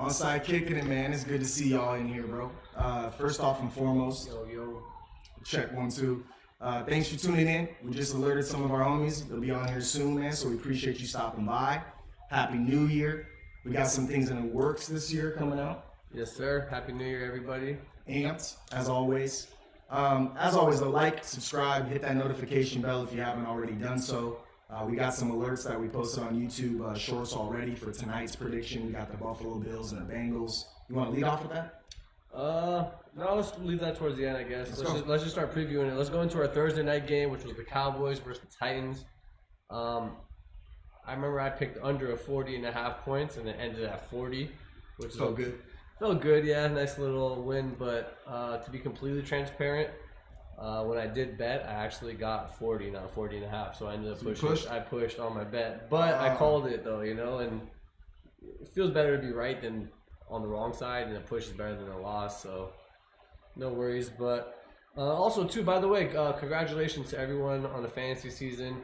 Onside kicking it, man. It's good to see y'all in here, bro. First off and foremost, Yo. check 1, 2. Thanks for tuning in. We just alerted some of our homies. They'll be on here soon, man. So we appreciate you stopping by. Happy New Year. We got some things in the works this year coming out. Yes, sir. Happy New Year, everybody. Amped, as always. As always, though, like, subscribe, hit that notification bell if you haven't already done so. We got some alerts that we posted on YouTube shorts already for tonight's prediction. We got the Buffalo Bills and the Bengals. You want to lead off with that? No, let's leave that towards the end, I guess. Let's just start previewing it. Let's go into our Thursday night game, which was the Cowboys versus the Titans. I remember I picked under a 40.5 points, and it ended at 40, which Felt good. Felt good, yeah. Nice little win, but to be completely transparent, when I did bet, I actually got 40, not 40.5. So I ended up pushing. I pushed on my bet, but I called it though, you know. And it feels better to be right than on the wrong side, and a push is better than a loss. So no worries. But also too, by the way, congratulations to everyone on the fantasy season.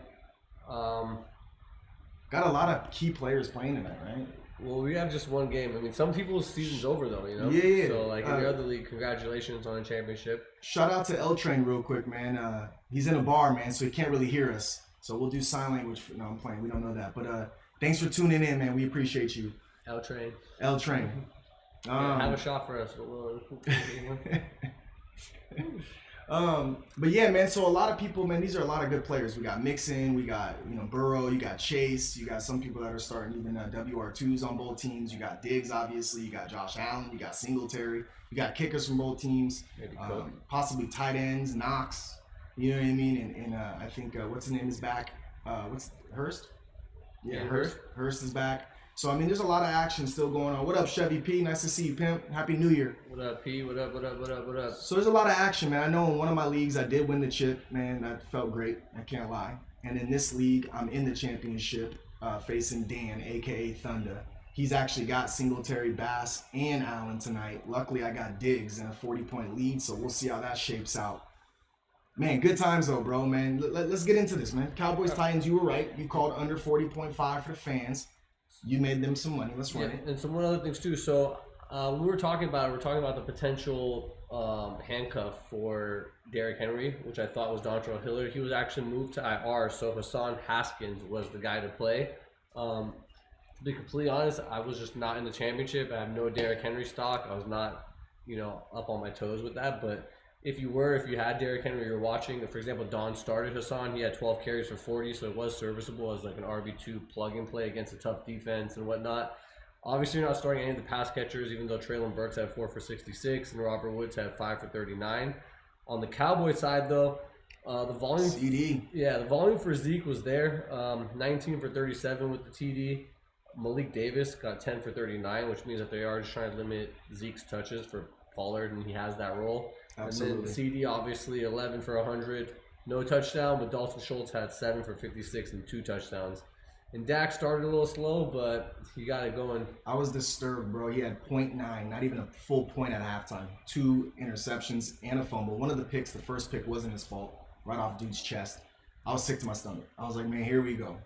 Got a lot of key players playing tonight, right? Well, we have just one game. I mean, some people's season's over though, you know. Yeah. So like in the other league, congratulations on a championship. Shout out to L Train real quick, man. He's in a bar, man, so he can't really hear us. So we'll do sign language. No, I'm playing. We don't know that. But thanks for tuning in, man. We appreciate you. L Train. L Train. Have a shot for us. But yeah, man. So a lot of people, man. These are a lot of good players. We got Mixon. We got Burrow. You got Chase. You got some people that are starting even WR2s on both teams. You got Diggs, obviously. You got Josh Allen. You got Singletary. You got kickers from both teams. Maybe possibly tight ends, Knox. You know what I mean? And I think what's his name is back. What's Hurst? Yeah, Hurst is back. So, I mean, there's a lot of action still going on. What up, Chevy P? Nice to see you, pimp. Happy New Year. What up, P? What up? So, there's a lot of action, man. I know in one of my leagues, I did win the chip, man. That felt great. I can't lie. And in this league, I'm in the championship facing Dan, a.k.a. Thunder. He's actually got Singletary, Bass, and Allen tonight. Luckily, I got Diggs in a 40-point lead, so we'll see how that shapes out. Man, good times, though, bro, man. Let's get into this, man. Cowboys, Titans, you were right. You called under 40.5 for the fans. You made them some money. Let's run it. And some other things too. So when we were talking about the potential handcuff for Derrick Henry, which I thought was Dontrell Hilliard. He was actually moved to IR, so Hassan Haskins was the guy to play. To be completely honest, I was just not in the championship. I have no Derrick Henry stock. I was not, up on my toes with that. But if you had Derrick Henry, you're watching. For example, Don started Hassan. He had 12 carries for 40, so it was serviceable as like an RB2 plug-and play against a tough defense and whatnot. Obviously, you're not starting any of the pass catchers, even though Treylon Burks had 4 for 66 and Robert Woods had 5 for 39. On the Cowboys side, though, the volume CD. Yeah, the volume for Zeke was there. 19 for 37 with the TD. Malik Davis got 10 for 39, which means that they are just trying to limit Zeke's touches for Pollard, and he has that role. Absolutely. And then CD, obviously, 11 for 100. No touchdown, but Dalton Schultz had 7 for 56 and 2 touchdowns. And Dak started a little slow, but he got it going. I was disturbed, bro. He had 0.9, not even a full point at halftime. 2 interceptions and a fumble. One of the picks, the first pick, wasn't his fault. Right off dude's chest. I was sick to my stomach. I was like, man, here we go.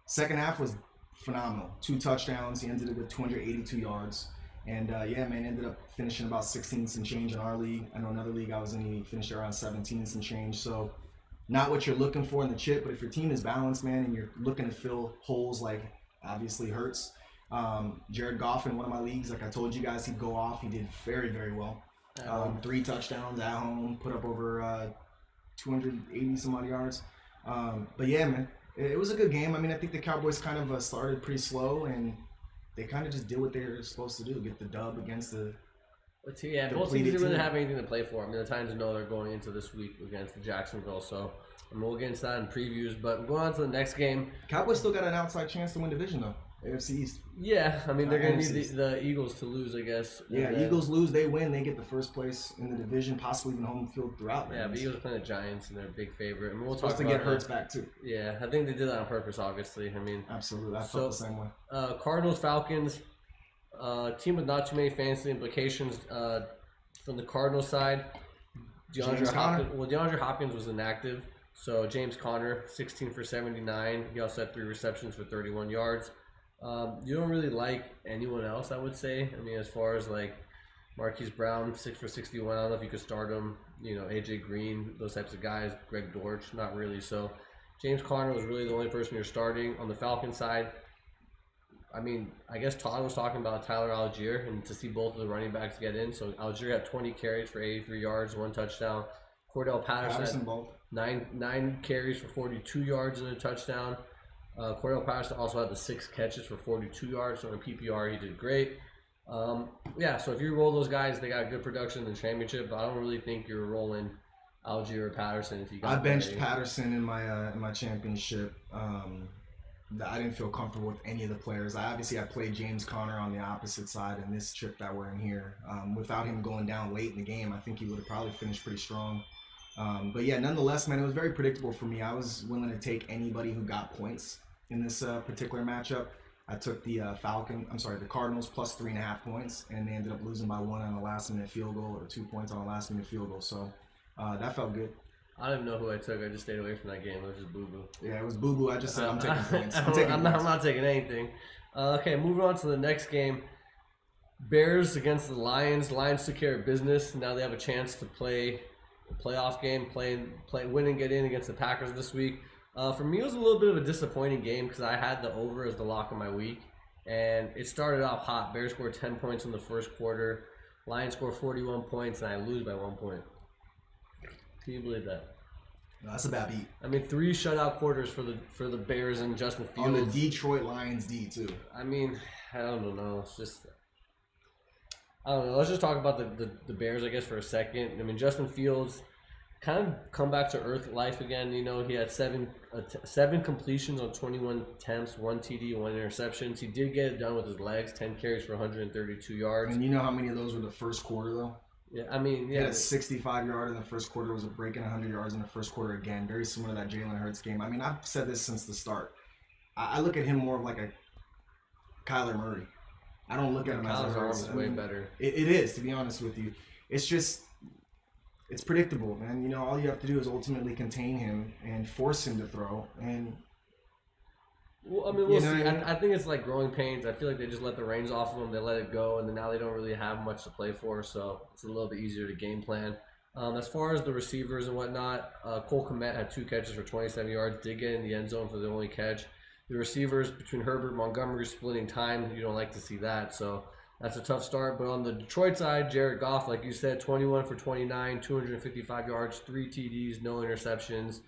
Second half was phenomenal. 2 touchdowns. He ended it with 282 yards. And yeah, man, ended up finishing about 16th and change in our league. I know another league I was in, he finished around 17th and change. So not what you're looking for in the chip, but if your team is balanced, man, and you're looking to fill holes like obviously Hurts. Jared Goff in one of my leagues, like I told you guys, he'd go off. He did very, very well. 3 touchdowns at home, put up over 280 some odd yards. But yeah, man, it was a good game. I mean, I think the Cowboys kind of started pretty slow, and they kind of just did what they were supposed to do, get the dub against the both teams didn't really have anything to play for. I mean, the Titans know they're going into this week against Jacksonville, so we'll get into that in previews. But going on to the next game. Cowboys still got an outside chance to win division, though. AFC East. Yeah, I mean, they're going to need the Eagles to lose, I guess. Yeah, Eagles lose, they win, they get the first place in the division, possibly even home field throughout. Yeah, but Eagles are playing the Giants, and they're a big favorite. And we'll supposed talk to about get Hurts back, too. Yeah, I think they did that on purpose, obviously. I mean, absolutely. I felt the same way. Cardinals, Falcons, team with not too many fantasy implications. From the Cardinals side, DeAndre Hopkins was inactive. So James Conner, 16 for 79. He also had 3 receptions for 31 yards. You don't really like anyone else, I would say. I mean, as far as like Marquise Brown, 6 for 61. I don't know if you could start him. You know, AJ Green, those types of guys. Greg Dortch, not really. So James Conner was really the only person you're starting on the Falcons side. I mean, I guess Todd was talking about Tyler Algier, and to see both of the running backs get in. So Algier had 20 carries for 83 yards, 1 touchdown. Cordell Patterson had nine carries for 42 yards and a touchdown. Cordell Patterson also had the 6 catches for 42 yards. So in PPR, he did great. Yeah, so if you roll those guys, they got good production in the championship. But I don't really think you're rolling Algier or Patterson if you got. I benched Patterson in my championship. I didn't feel comfortable with any of the players. I played James Conner on the opposite side in this trip that we're in here. Without him going down late in the game, I think he would have probably finished pretty strong. But yeah, nonetheless, man, it was very predictable for me. I was willing to take anybody who got points in this particular matchup. I took the Cardinals plus 3.5 points, and they ended up losing by 1 on a last-minute field goal, or 2 points on a last-minute field goal. So that felt good. I don't even know who I took. I just stayed away from that game. It was just boo-boo. Yeah, it was boo-boo. I just said I'm taking points. I'm not taking anything. Okay, moving on to the next game. Bears against the Lions. Lions took care of business. Now they have a chance to play a playoff game, win and get in against the Packers this week. For me, it was a little bit of a disappointing game because I had the over as the lock of my week. And it started off hot. Bears scored 10 points in the first quarter. Lions scored 41 points, and I lose by 1 point. Can you believe that? No, that's a bad beat. I mean, 3 shutout quarters for the Bears and Justin Fields. On the Detroit Lions D, too. I mean, I don't know. It's just... I don't know. Let's just talk about the Bears, I guess, for a second. I mean, Justin Fields kind of come back to earth life again. You know, he had seven completions on 21 attempts, 1 TD, 1 interceptions. He did get it done with his legs, 10 carries for 132 yards. And you know how many of those were the first quarter, though? Yeah, I mean, yeah. He had a 65-yard in the first quarter. Was a breaking 100 yards in the first quarter again. Very similar to that Jalen Hurts game. I mean, I've said this since the start. I look at him more of like a Kyler Murray. I don't look at him as a Hurts. Kyler's way better. It is, to be honest with you. It's just, it's predictable, man. You know, all you have to do is ultimately contain him and force him to throw. And well, I mean, we'll see. I think it's like growing pains. I feel like they just let the reins off of them. They let it go, and then now they don't really have much to play for, so it's a little bit easier to game plan. As far as the receivers and whatnot, Cole Kmet had 2 catches for 27 yards, did get in the end zone for the only catch. The receivers between Herbert and Montgomery splitting time, you don't like to see that, so that's a tough start. But on the Detroit side, Jared Goff, like you said, 21 for 29, 255 yards, 3 TDs, no interceptions.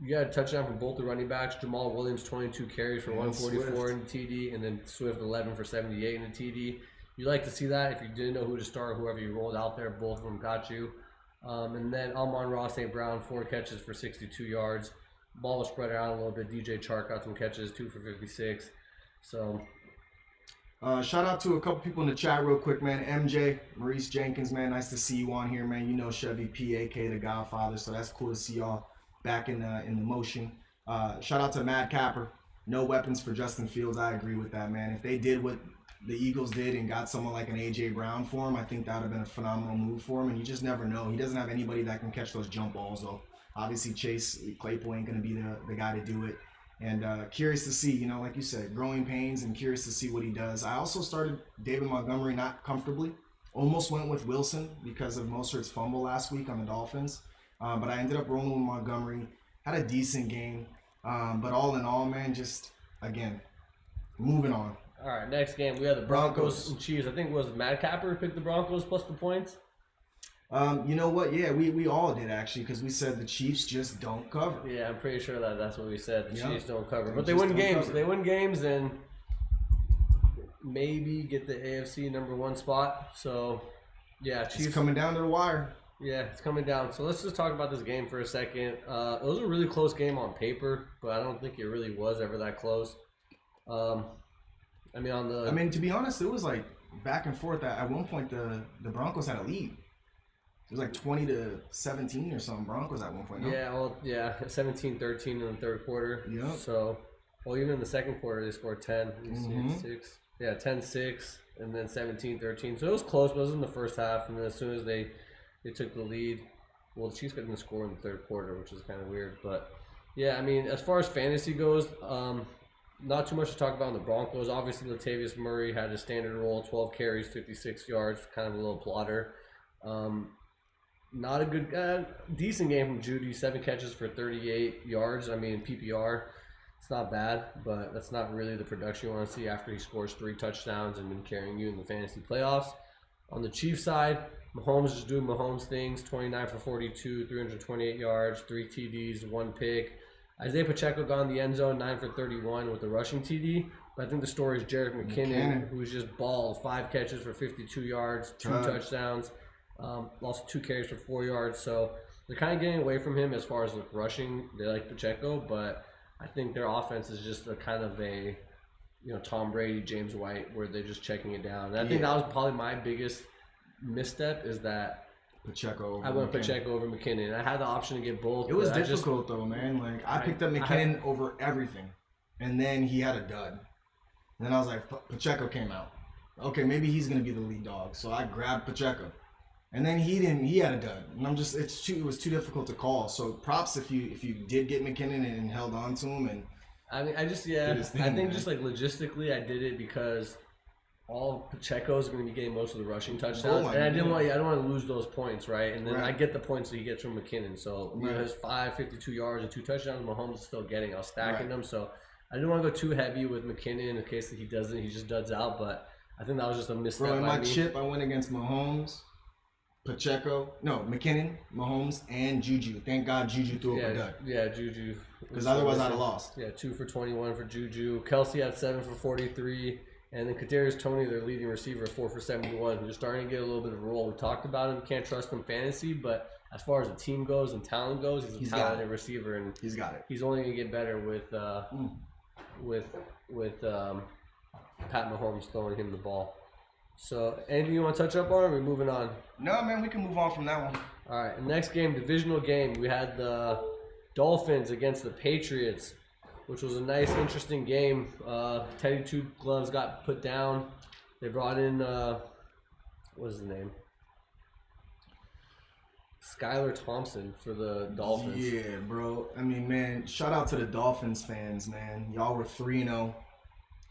You got a touchdown from both the running backs. Jamal Williams, 22 carries for 144 in the TD, and then Swift, 11 for 78 in the TD. You like to see that. If you didn't know who to start, whoever you rolled out there, both of them got you. And then Amon-Ra St. Brown, 4 catches for 62 yards. Ball was spread out a little bit. DJ Chark got some catches, 2 for 56. So, shout out to a couple people in the chat real quick, man. MJ, Maurice Jenkins, man. Nice to see you on here, man. You know Chevy P, a.k.a. the Godfather, so that's cool to see y'all back in the motion. Shout out to Mad Capper. No weapons for Justin Fields. I agree with that, man. If they did what the Eagles did and got someone like an A.J. Brown for him, I think that would have been a phenomenal move for him. And you just never know. He doesn't have anybody that can catch those jump balls, though. Obviously, Chase Claypool ain't going to be the guy to do it. And curious to see, you know, like you said, growing pains, and curious to see what he does. I also started David Montgomery not comfortably. Almost went with Wilson because of Mostert's fumble last week on the Dolphins. But I ended up rolling with Montgomery. Had a decent game. But all in all, man, just, again, moving on. All right, next game. We had the Broncos and Chiefs. I think it was Mad Capper who picked the Broncos plus the points. You know what? Yeah, we all did, actually, because we said the Chiefs just don't cover. Yeah, I'm pretty sure that's what we said. The Chiefs don't cover. But they win games. They win games and maybe get the AFC #1 spot. So, yeah, Chiefs. It's coming down to the wire. Yeah, it's coming down. So let's just talk about this game for a second. It was a really close game on paper, but I don't think it really was ever that close. I mean, to be honest, it was like back and forth. At one point, the Broncos had a lead. It was like 20-17 or something. Broncos at one point. No? Yeah, well, yeah, 17-13 in the third quarter. Yeah. So, well, even in the second quarter, they scored 10. Mm-hmm. 6. Yeah, 10-6, and then 17-13. So it was close, but it was in the first half. And then as soon as they took the lead, well, the Chiefs couldn't score in the third quarter, which is kind of weird. But yeah, I mean, as far as fantasy goes, not too much to talk about in the Broncos. Obviously, Latavius Murray had a standard role, 12 carries, 56 yards, kind of a little plotter. Not a good, decent game from Judy. 7 catches for 38 yards. I mean, PPR, it's not bad, but that's not really the production you want to see after he scores 3 touchdowns and been carrying you in the fantasy playoffs. On the Chiefs side, Mahomes is doing Mahomes things. 29 for 42, 328 yards, 3 TDs, 1 pick. Isaiah Pacheco got in the end zone, 9 for 31 with the rushing TD. But I think the story is Jerick McKinnon, who's just balled 5 catches for 52 yards, 2 touchdowns. Lost 2 carries for 4 yards. So they're kind of getting away from him as far as like rushing. They like Pacheco, but I think their offense is just a kind of a, Tom Brady, James White, where they're just checking it down. And I think that was probably my biggest misstep is that I went Pacheco over McKinnon. I had the option to get both. It was difficult though, man. Like I picked up McKinnon over everything, and then he had a dud. And then I was like, Pacheco came out. Okay, maybe he's gonna be the lead dog. So I grabbed Pacheco, and then he didn't. He had a dud, and I'm just it was too difficult to call. So props if you did get McKinnon and held on to him. And I mean, I think just like logistically, I did it because all Pacheco's going to be getting most of the rushing touchdowns, and I don't want to lose those points, right? And then I get the points that he gets from McKinnon. So his 52 yards and 2 touchdowns, Mahomes is still getting. I was stacking them, so I didn't want to go too heavy with McKinnon in case that he doesn't. He just duds out, but I think that was just a misstep. Bro, in my chip, I went against Mahomes, McKinnon, Mahomes, and Juju. Thank God Juju threw up a dud. Yeah, Juju. Because otherwise I'd have lost. Yeah, 2 for 21 for Juju. Kelsey had 7 for 43. And then Kadarius Toney, their leading receiver, 4 for 71, who's starting to get a little bit of a role. We talked about him. Can't trust him fantasy, but as far as the team goes and talent goes, he's a talented receiver, and he's got it. He's only going to get better with Pat Mahomes throwing him the ball. So, anything you want to touch up on, or are we moving on? No, man, we can move on from that one. All right, next game, divisional game. We had the Dolphins against the Patriots, which was a nice, interesting game. Teddy Two Gloves got put down. They brought in, what is his name? Skylar Thompson for the Dolphins. Yeah, bro. I mean, man, shout out to the Dolphins fans, man. Y'all were 3-0,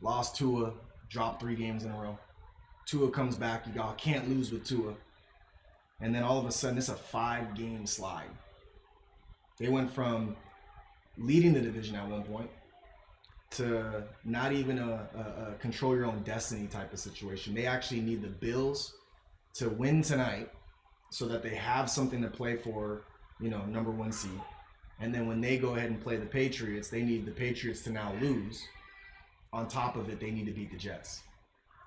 lost Tua, dropped 3 games in a row. Tua comes back, y'all can't lose with Tua. And then all of a sudden, it's a 5-game slide. They went from leading the division at one point to not even a control your own destiny type of situation. They actually need the Bills to win tonight so that they have something to play for, number 1 seed. And then when they go ahead and play the Patriots, they need the Patriots to now lose. On top of it, they need to beat the Jets.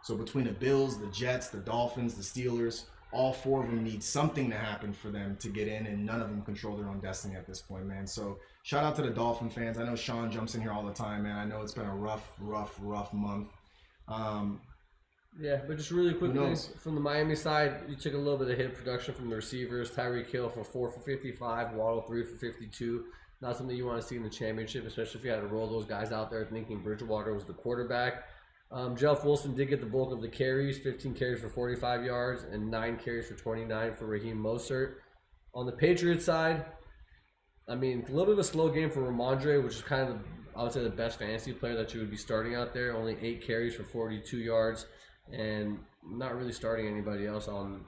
So between the Bills, the Jets, the Dolphins, the Steelers, all 4 of them need something to happen for them to get in, and none of them control their own destiny at this point, man. So shout out to the Dolphin fans. I know Sean jumps in here all the time, man. I know it's been a rough month. Yeah, but just really quickly, from the Miami side, you took a little bit of hit production from the receivers. Tyreek Hill for 4 for 55, Waddle 3 for 52. Not something you want to see in the championship, especially if you had to roll those guys out there thinking Bridgewater was the quarterback. Jeff Wilson did get the bulk of the carries, 15 carries for 45 yards and 9 carries for 29 for Raheem Mostert. On the Patriots side, I mean, a little bit of a slow game for Ramondre, which is kind of, I would say, the best fantasy player that you would be starting out there. Only 8 carries for 42 yards and not really starting anybody else on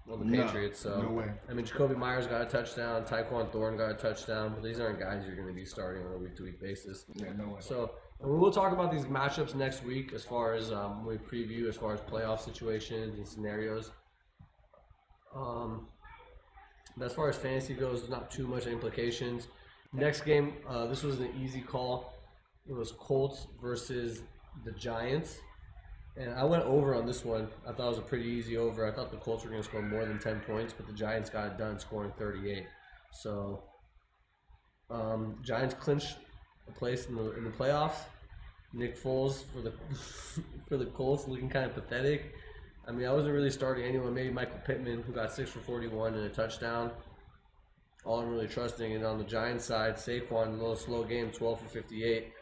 the Patriots. So, no way. I mean, Jacoby Myers got a touchdown, Tyquan Thorne got a touchdown, but these aren't guys you're going to be starting on a week-to-week basis. Yeah, no way. So, and we will talk about these matchups next week as far as when we preview as far as playoff situations and scenarios. But as far as fantasy goes, not too much implications. Next game, this was an easy call. It was Colts versus the Giants. And I went over on this one. I thought it was a pretty easy over. I thought the Colts were going to score more than 10 points, but the Giants got it done scoring 38. So, Giants clinched a place in the playoffs. Nick Foles for the Colts looking kind of pathetic. I mean, I wasn't really starting anyone. Maybe Michael Pittman, who got 6 for 41 and a touchdown. All I'm really trusting. And on the Giants side, Saquon, a little slow game, 12 for 58.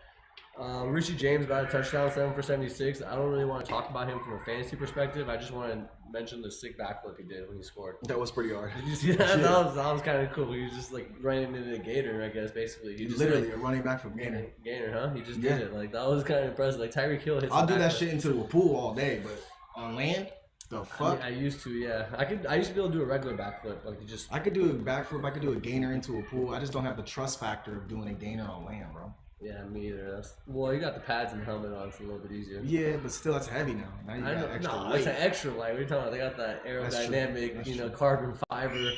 Richie James got a touchdown, 7 for 76. I don't really want to talk about him from a fantasy perspective. I just want to mention the sick backflip he did when he scored. That was pretty hard. Did you see that? That was kind of cool. He was just like running into a gator, I guess, basically. He just Literally a running back from Gainer. Gainer, huh? He just did it. Like, that was kind of impressive. Like, Tyreek Hill hits I'll do that shit into a pool all day, but on land, the fuck? I used to, yeah. I used to be able to do a regular backflip. Like, you just... I could do a backflip. I could do a gainer into a pool. I just don't have the trust factor of doing a gainer on land, bro. Yeah, me either. Well, you got the pads and the helmet on. It's a little bit easier. Yeah, but still, that's heavy now. Now you got extra weight. It's an extra light. What are you talking about? They got that aerodynamic, carbon fiber,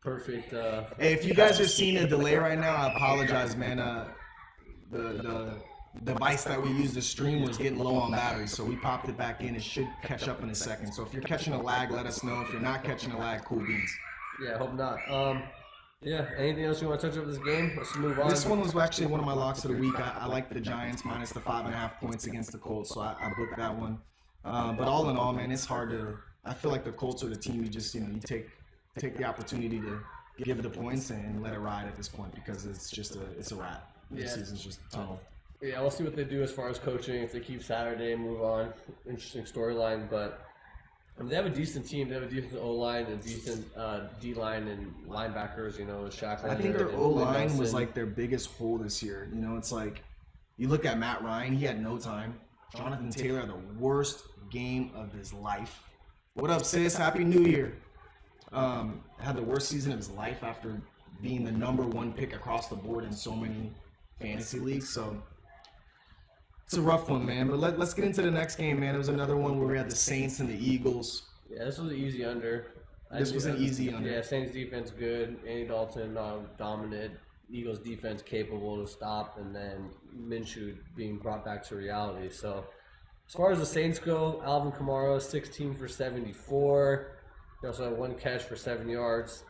perfect. Hey, if you guys are seeing a delay right now, I apologize, man. The device that we used to stream was getting low on battery, so we popped it back in. It should catch up in a second. So if you're catching a lag, let us know. If you're not catching a lag, cool beans. Yeah, I hope not. Yeah, anything else you want to touch up this game? Let's move on. This one was actually one of my locks of the week. I like the Giants minus the 5.5 points against the Colts, so I booked that one. But all in all, man, it's hard to. I feel like the Colts are the team you just you take the opportunity to give the points and let it ride at this point because it's just it's a wrap. This season's just a tunnel. Yeah, we'll see what they do as far as coaching. If they keep Saturday and move on, interesting storyline, but. They have a decent team. They have a decent O-line, a decent D-line, and linebackers, Shaq Leonard. I think their O-line was like their biggest hole this year. It's like, you look at Matt Ryan, he had no time. Jonathan Taylor had the worst game of his life. What up, sis? Happy New Year. Had the worst season of his life after being the #1 pick across the board in so many fantasy leagues. So it's a rough one, man. But let's get into the next game, man. It was another one where we had the Saints and the Eagles. Yeah, this was an easy under. This was an easy under. Yeah, Saints defense good. Andy Dalton dominant. Eagles defense capable to stop, and then Minshew being brought back to reality. So as far as the Saints go, Alvin Kamara 16 for 74. He also had 1 catch for 7 yards.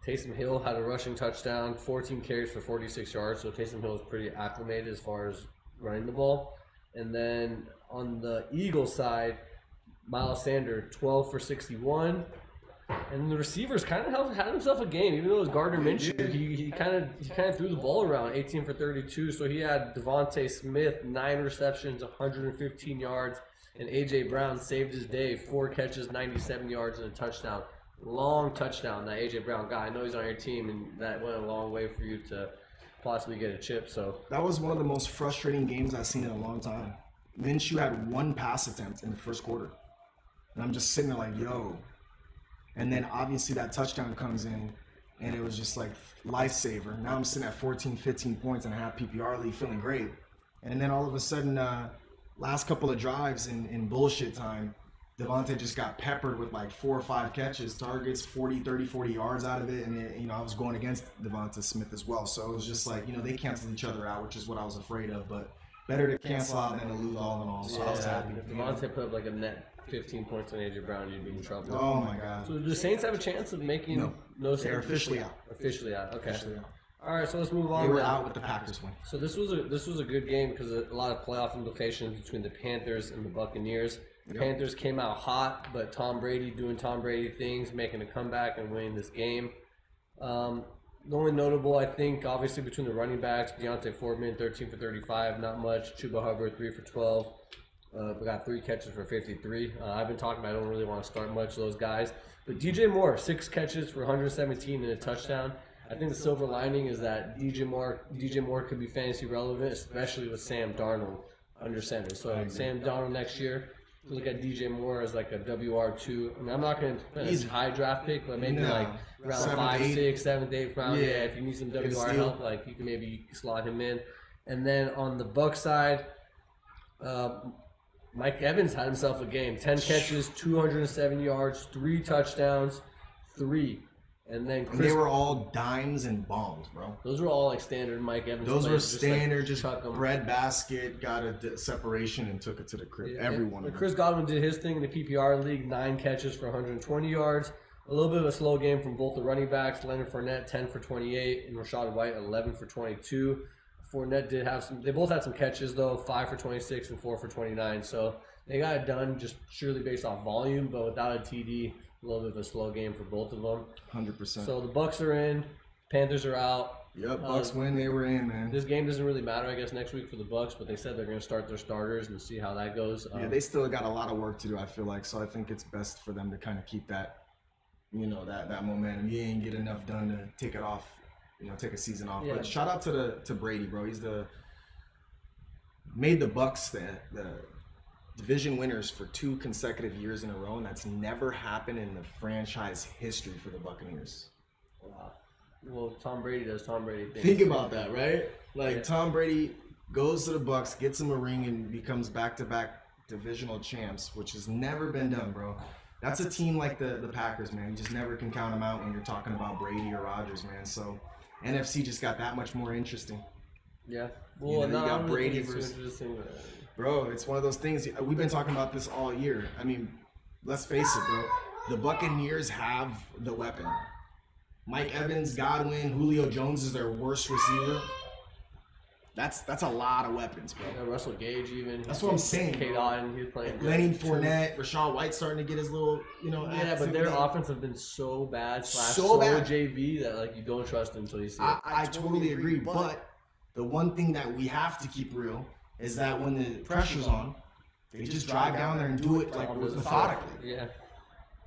Taysom Hill had a rushing touchdown, 14 carries for 46 yards. So Taysom Hill is pretty acclimated as far as running the ball. And then on the Eagles side, Miles Sanders 12 for 61. And the receivers kind of had himself a game, even though it was Gardner Minshew. He kind of threw the ball around, 18 for 32. So he had Devontae Smith 9 receptions, 115 yards, and AJ Brown saved his day, 4 catches, 97 yards, and a touchdown. Long touchdown that AJ Brown got. I know he's on your team, and that went a long way for you to possibly get a chip. So that was one of the most frustrating games I've seen in a long time. Minshew had 1 pass attempt in the first quarter, and I'm just sitting there like, yo. And then obviously that touchdown comes in, and it was just like lifesaver. Now I'm sitting at 14, 15 points in a half PPR league, feeling great. And then all of a sudden, last couple of drives in bullshit time, Devontae just got peppered with like 4 or 5 catches, targets, 40 yards out of it. And, I was going against Devonta Smith as well. So it was just like, they canceled each other out, which is what I was afraid of. But better to cancel out than to lose all in all. So I was happy. If Devontae put up like a net 15 points on AJ Brown, you'd be in trouble. Oh, my God. So do the Saints have a chance of making no They're officially out. Officially out. Okay. Officially out. All right, so let's move on. They were out with the Packers win. So this was a good game because a lot of playoff implications between the Panthers and the Buccaneers. The Panthers came out hot, but Tom Brady doing Tom Brady things, making a comeback and winning this game. The only notable, I think, obviously between the running backs, Deontay Foreman, 13 for 35, not much. Chuba Hubbard, 3 for 12. We got 3 catches for 53. I've been talking about I don't really want to start much of those guys. But DJ Moore, 6 catches for 117 and a touchdown. I think the silver lining is that DJ Moore could be fantasy relevant, especially with Sam Darnold under center. So Sam Darnold next year, look at DJ Moore as like a WR2. I mean, I'm not going to put a high draft pick, but maybe like round 5, 6, 7th, 8th round. Yeah, if you need some WR help, like you can maybe slot him in. And then on the Bucs side, Mike Evans had himself a game. 10 catches, 207 yards, 3 touchdowns, 3. And then they were all dimes and bombs, bro. Those were all like standard Mike Evans. Those were standard, just bread basket, got a separation and took it to the crib. Everyone. Chris Godwin did his thing in the PPR league, 9 catches for 120 yards. A little bit of a slow game from both the running backs. Leonard Fournette, 10 for 28, and Rachaad White, 11 for 22. Fournette did have some. They both had some catches though, 5 for 26 and 4 for 29. So they got it done just surely based off volume, but without a TD. A little bit of a slow game for both of them. 100%. So the Bucs are in, Panthers are out. Yep, Bucks win. They were in, man. This game doesn't really matter, I guess, next week for the Bucks, but they said they're going to start their starters and see how that goes. Yeah, they still got a lot of work to do, I feel like. So I think it's best for them to kind of keep that, that momentum. You ain't get enough done to take it off, take a season off. Yeah. But shout out to Brady, bro. He's made the Bucks the division winners for 2 consecutive years in a row, and that's never happened in the franchise history for the Buccaneers. Wow. Well, Tom Brady does Tom Brady things. Think about that, right? Like Yeah. Tom Brady goes to the Bucks, gets him a ring, and becomes back-to-back divisional champs, which has never been done, bro. That's a team like the Packers, man. You just never can count them out when you're talking about Brady or Rodgers, man. So NFC just got that much more interesting. Yeah. Well, you no, got I don't Brady think it's versus- too interesting. Bro, it's one of those things. We've been talking about this all year. I mean, let's face it, bro. The Buccaneers have the weapon. Mike Evans, Godwin, Julio Jones is their worst receiver. That's a lot of weapons, bro. Yeah, Russell Gage even. That's what I'm saying, K. bro. Dotton, he was playing. Lenny good. Fournette, Rashawn White starting to get his little, Yeah, but their offense have been so bad / So bad. JV that like you don't trust it until you see it. I totally agree, but the one thing that we have to keep real is that when the pressure's on, they just drive down there and do it like methodically. Yeah.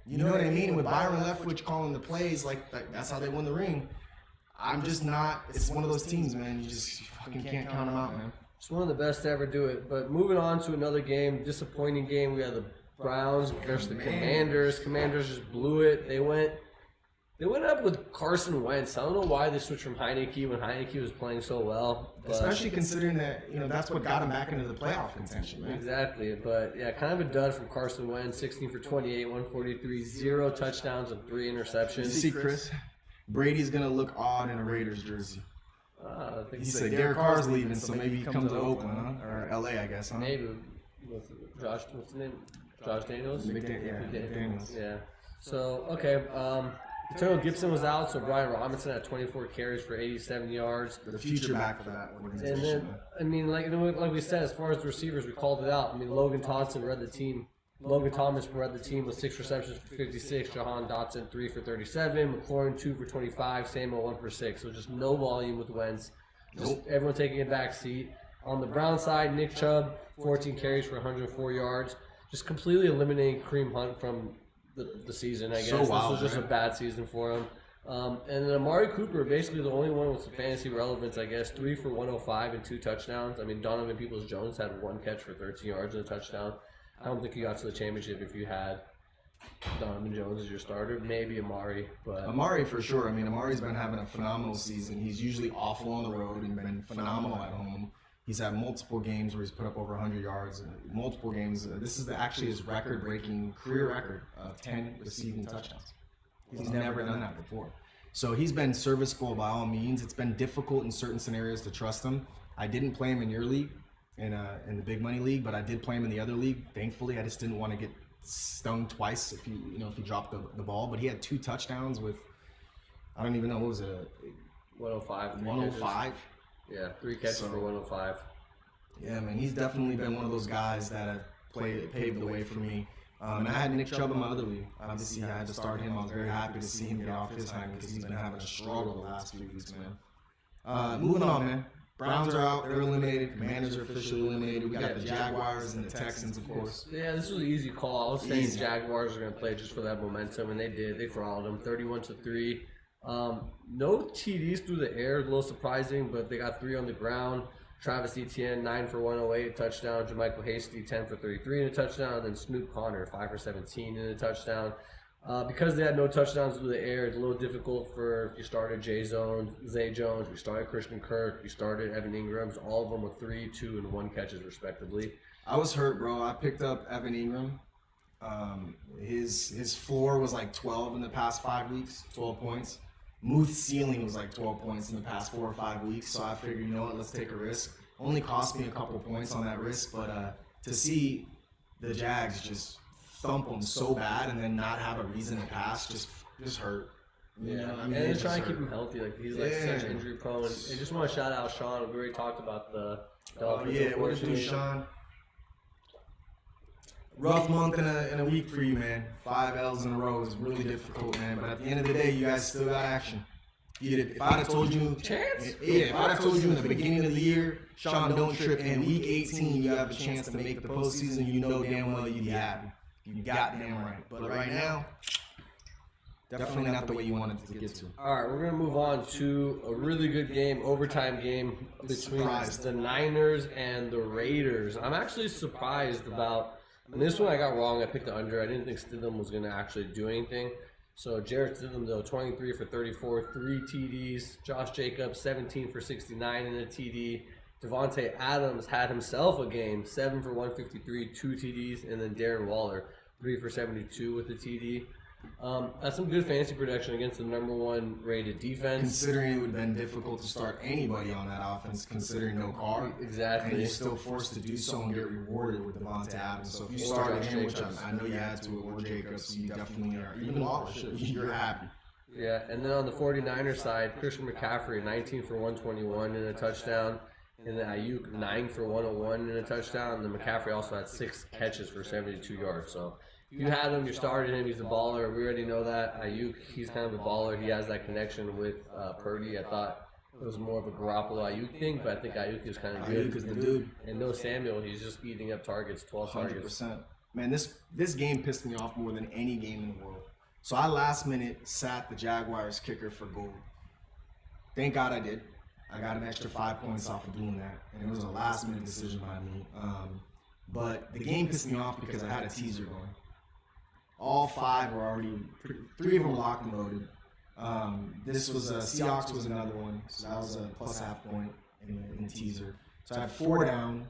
You know what I mean? And with Byron Leftwich calling the plays, like that's how they won the ring. I'm just not. It's one of those teams, man. You fucking can't count them out, man. It's one of the best to ever do it. But moving on to another game, disappointing game. We had the Browns versus the Commanders. Commanders just blew it. They went up with Carson Wentz. I don't know why they switched from Heineke when Heineke was playing so well. But Especially considering that that's what got him back into the playoff contention, man. exactly. But yeah, kind of a dud from Carson Wentz. 16 for 28, 143, 0 touchdowns and 3 interceptions. Did you see Chris? Brady's gonna look odd in a Raiders jersey. I think He said Derek Carr's leaving, so maybe he comes to Oakland, huh? Or LA, I guess, huh? maybe with Josh. What's his name? Josh Daniels. McDaniels. Yeah. So okay. Antonio Gibson was out, so Brian Robinson had 24 carries for 87 yards. The future back for that organization. And then, man. I mean, like we said, as far as the receivers, we called it out. I mean, Logan Thomas led the team. Logan Thomas led the team with 6 receptions for 56. Jahan Dotson 3 for 37. McLaurin 2 for 25. Samuel 1 for 6. So just no volume with Wentz. Just everyone taking a back seat. On the Brown side, Nick Chubb 14 carries for 104 yards. Just completely eliminating Kareem Hunt from the season, I guess. So wild, this was just man. a bad season for him. And then Amari Cooper, basically the only one with some fantasy relevance, I guess. 3 for 105 and 2 touchdowns. I mean, Donovan Peoples-Jones had 1 catch for 13 yards and a touchdown. I don't think you got to the championship if you had Donovan Jones as your starter. Maybe Amari, but Amari for sure. I mean, Amari's been having a phenomenal season. He's usually awful on the road and been phenomenal at home. He's had multiple games where he's put up over 100 yards. Multiple games. This is actually his record-breaking career record of 10 receiving touchdowns. He's never done that before. So he's been serviceable by all means. It's been difficult in certain scenarios to trust him. I didn't play him in your league, in the big money league, but I did play him in the other league. Thankfully, I just didn't want to get stung twice if he dropped the ball. But he had 2 touchdowns with, I don't even know, what was it? 105. 105. Yeah, 3 catches for 105. Yeah, man, he's definitely been one of those guys that have paved the way for me. And I had Nick Chubb in my other league. Obviously, I had to start him. I was very happy to see him get off his hind because he's been having a struggle the last few weeks, man. Moving on, man. Browns are out. They're eliminated. Commanders are officially eliminated. We got the Jaguars and the Texans, of course. Yeah, this was an easy call. I was saying Easy. Jaguars are going to play just for that momentum, and they did. They throttled them 31-3. No TDs through the air, a little surprising, but they got 3 on the ground. Travis Etienne, 9 for 108, a touchdown. JaMychal Hasty, 10 for 33 and a touchdown. And then Snoop Conner, 5 for 17 and a touchdown. Because they had no touchdowns through the air, it's a little difficult for if you started Zay Jones, we started Christian Kirk, we started Evan Ingram's, all of them with 3, 2, and 1 catches respectively. I was hurt, bro. I picked up Evan Ingram. His floor was like 12 in the past 5 weeks, 12 points. Muth's ceiling was like 12 points in the past 4 or 5 weeks, so I figured, you know what, let's take a risk. Only cost me a couple points on that risk, but to see the Jags just thump them so bad and then not have a reason to pass just hurt. You know, I mean, and it they're just trying to hurt. keep him healthy. Like he's like such injury prone. I just want to shout out Sean. We already talked about the Dolphins. Yeah, what to do, Sean? Rough month in a week for you, man. 5 L's in a row is really difficult, man. But at the end of the day, you guys still got action. If I'd have told you, Chance? yeah, if I'd have told you in the beginning of the year, Sean, don't trip, and week 18 you have a chance to make the postseason, you know damn well you'd be happy. You goddamn right. But right now, definitely not the way you wanted to get to. All right, we're going to move on to a really good game, overtime game between the Niners and the Raiders. I'm actually surprised about, and this one I got wrong. I picked the under. I didn't think Stidham was going to actually do anything. So Jarrett Stidham, though, 23 for 34, 3 TDs. Josh Jacobs, 17 for 69 in a TD. Devontae Adams had himself a game, 7 for 153, 2 TDs. And then Darren Waller, 3 for 72 with a TD. That's some good fantasy production against the number 1 rated defense. Considering it would have been difficult to start anybody on that offense, considering no Carr. Exactly. And you're still forced to do so and get rewarded with Devontae Adams. So if you started him, which I know you had to, or Jacobs, you definitely are. Even Waller, you're happy. Yeah, and then on the 49ers side, Christian McCaffrey, 19 for 121 and a touchdown. And then Ayuk, 9 for 101 and a touchdown. And then McCaffrey also had 6 catches for 72 yards. So if you had him, you started him. He's a baller. We already know that. Ayuk, he's kind of a baller. He has that connection with Purdy. I thought it was more of a Garoppolo Ayuk thing, but I think Ayuk is kind of good. Ayuk is the dude. And no Samuel, he's just eating up targets, 12 targets. 100%. Man, this game pissed me off more than any game in the world. So I last minute sat the Jaguars kicker for gold. Thank God I did. I got an extra 5 points off of doing that, and it was a last minute decision by me. But the game pissed me off because I had a teaser going. All 5 were already, 3 of them were locked and loaded. This was Seahawks was another one, so that was a plus half point in teaser. So I had 4 down,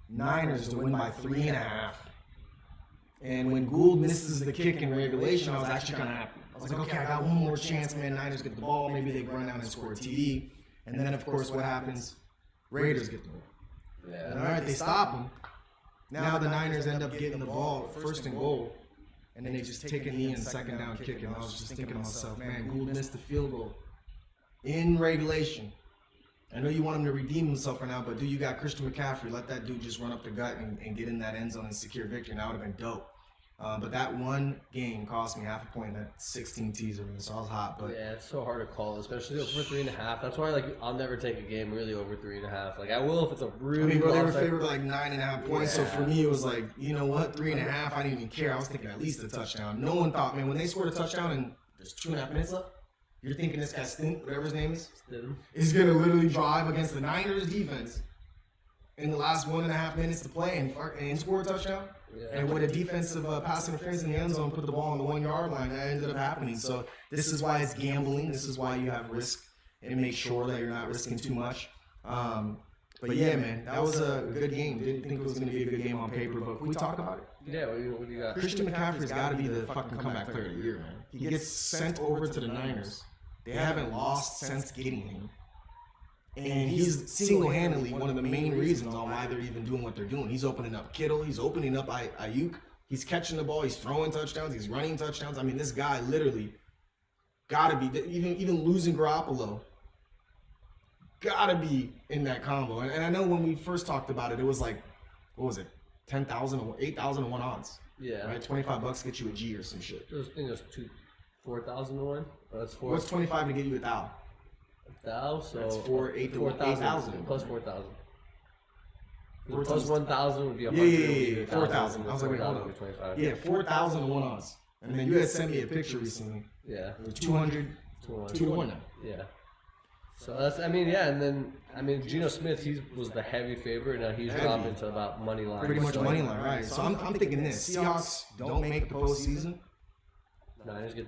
Niners to win by 3.5. And when Gould misses the kick in regulation, I was actually kind of happy. I was like, okay, I got one more chance, man. Niners get the ball, maybe they run down and score a TD. And then, of course, what happens? Raiders get the ball. Yeah. And all right, they stop them. Now the Niners end up getting the ball first and goal. And then they just take a knee and second down kick. And I was just thinking to myself, man, Gould missed the field goal in regulation. I know you want him to redeem himself for now, but dude, you got Christian McCaffrey. Let that dude just run up the gut and get in that end zone and secure victory. And that would have been dope. But that one game cost me half a point. That 16 teaser, so I was hot. But yeah, it's so hard to call, especially over 3.5. That's why, like, I'll never take a game really over 3.5. Like, I will if it's a really. Bro, they were favored by like 9.5 points. Yeah. So for me, it was like, you know what, 3.5. I didn't even care. I was thinking at least a touchdown. No one thought, man, when they scored a touchdown and there's 2.5 minutes left, you're thinking this guy Stint, whatever his name is gonna literally drive against the Niners defense in the last 1.5 minutes to play and score a touchdown. Yeah. And with a defensive pass interference in the end zone, put the ball on the 1 yard line, that ended up happening. So this is why it's gambling. This is why you have risk and make sure that you're not risking too much. But yeah, man, that was a good game. Didn't think it was going to be a good game on paper, but can we talk about it? Yeah, what do you got? Christian McCaffrey's got to be the fucking comeback player of the year, man. He gets sent over to the Niners. They haven't lost since getting him. And he's single-handedly one of the main reasons on why they're even doing what they're doing. He's opening up Kittle. He's opening up Ayuk. He's catching the ball. He's throwing touchdowns. He's running touchdowns. I mean, this guy literally got to be, even losing Garoppolo, got to be in that combo. And I know when we first talked about it, it was like, what was it, 10,000, 8,001 odds. Yeah. Right? $25 gets you a G or some shit. I think it was 4,000 to 1. That's 4. What's 25 to get you a thou? So that's 4,000 plus 4,000. 4,000. Plus 1,000 would be 100. Yeah. 4,000. I was like, wait, hold up. Yeah, 4,000 to 1 odds. And then you had sent me a picture recently. Yeah. 200 2 to 1 now. Yeah. So that's, and then, Geno Smith, he was the heavy favorite. Now he's dropping to about money line. Pretty much money line, right? So I'm thinking this: Seahawks don't make the postseason. Niners get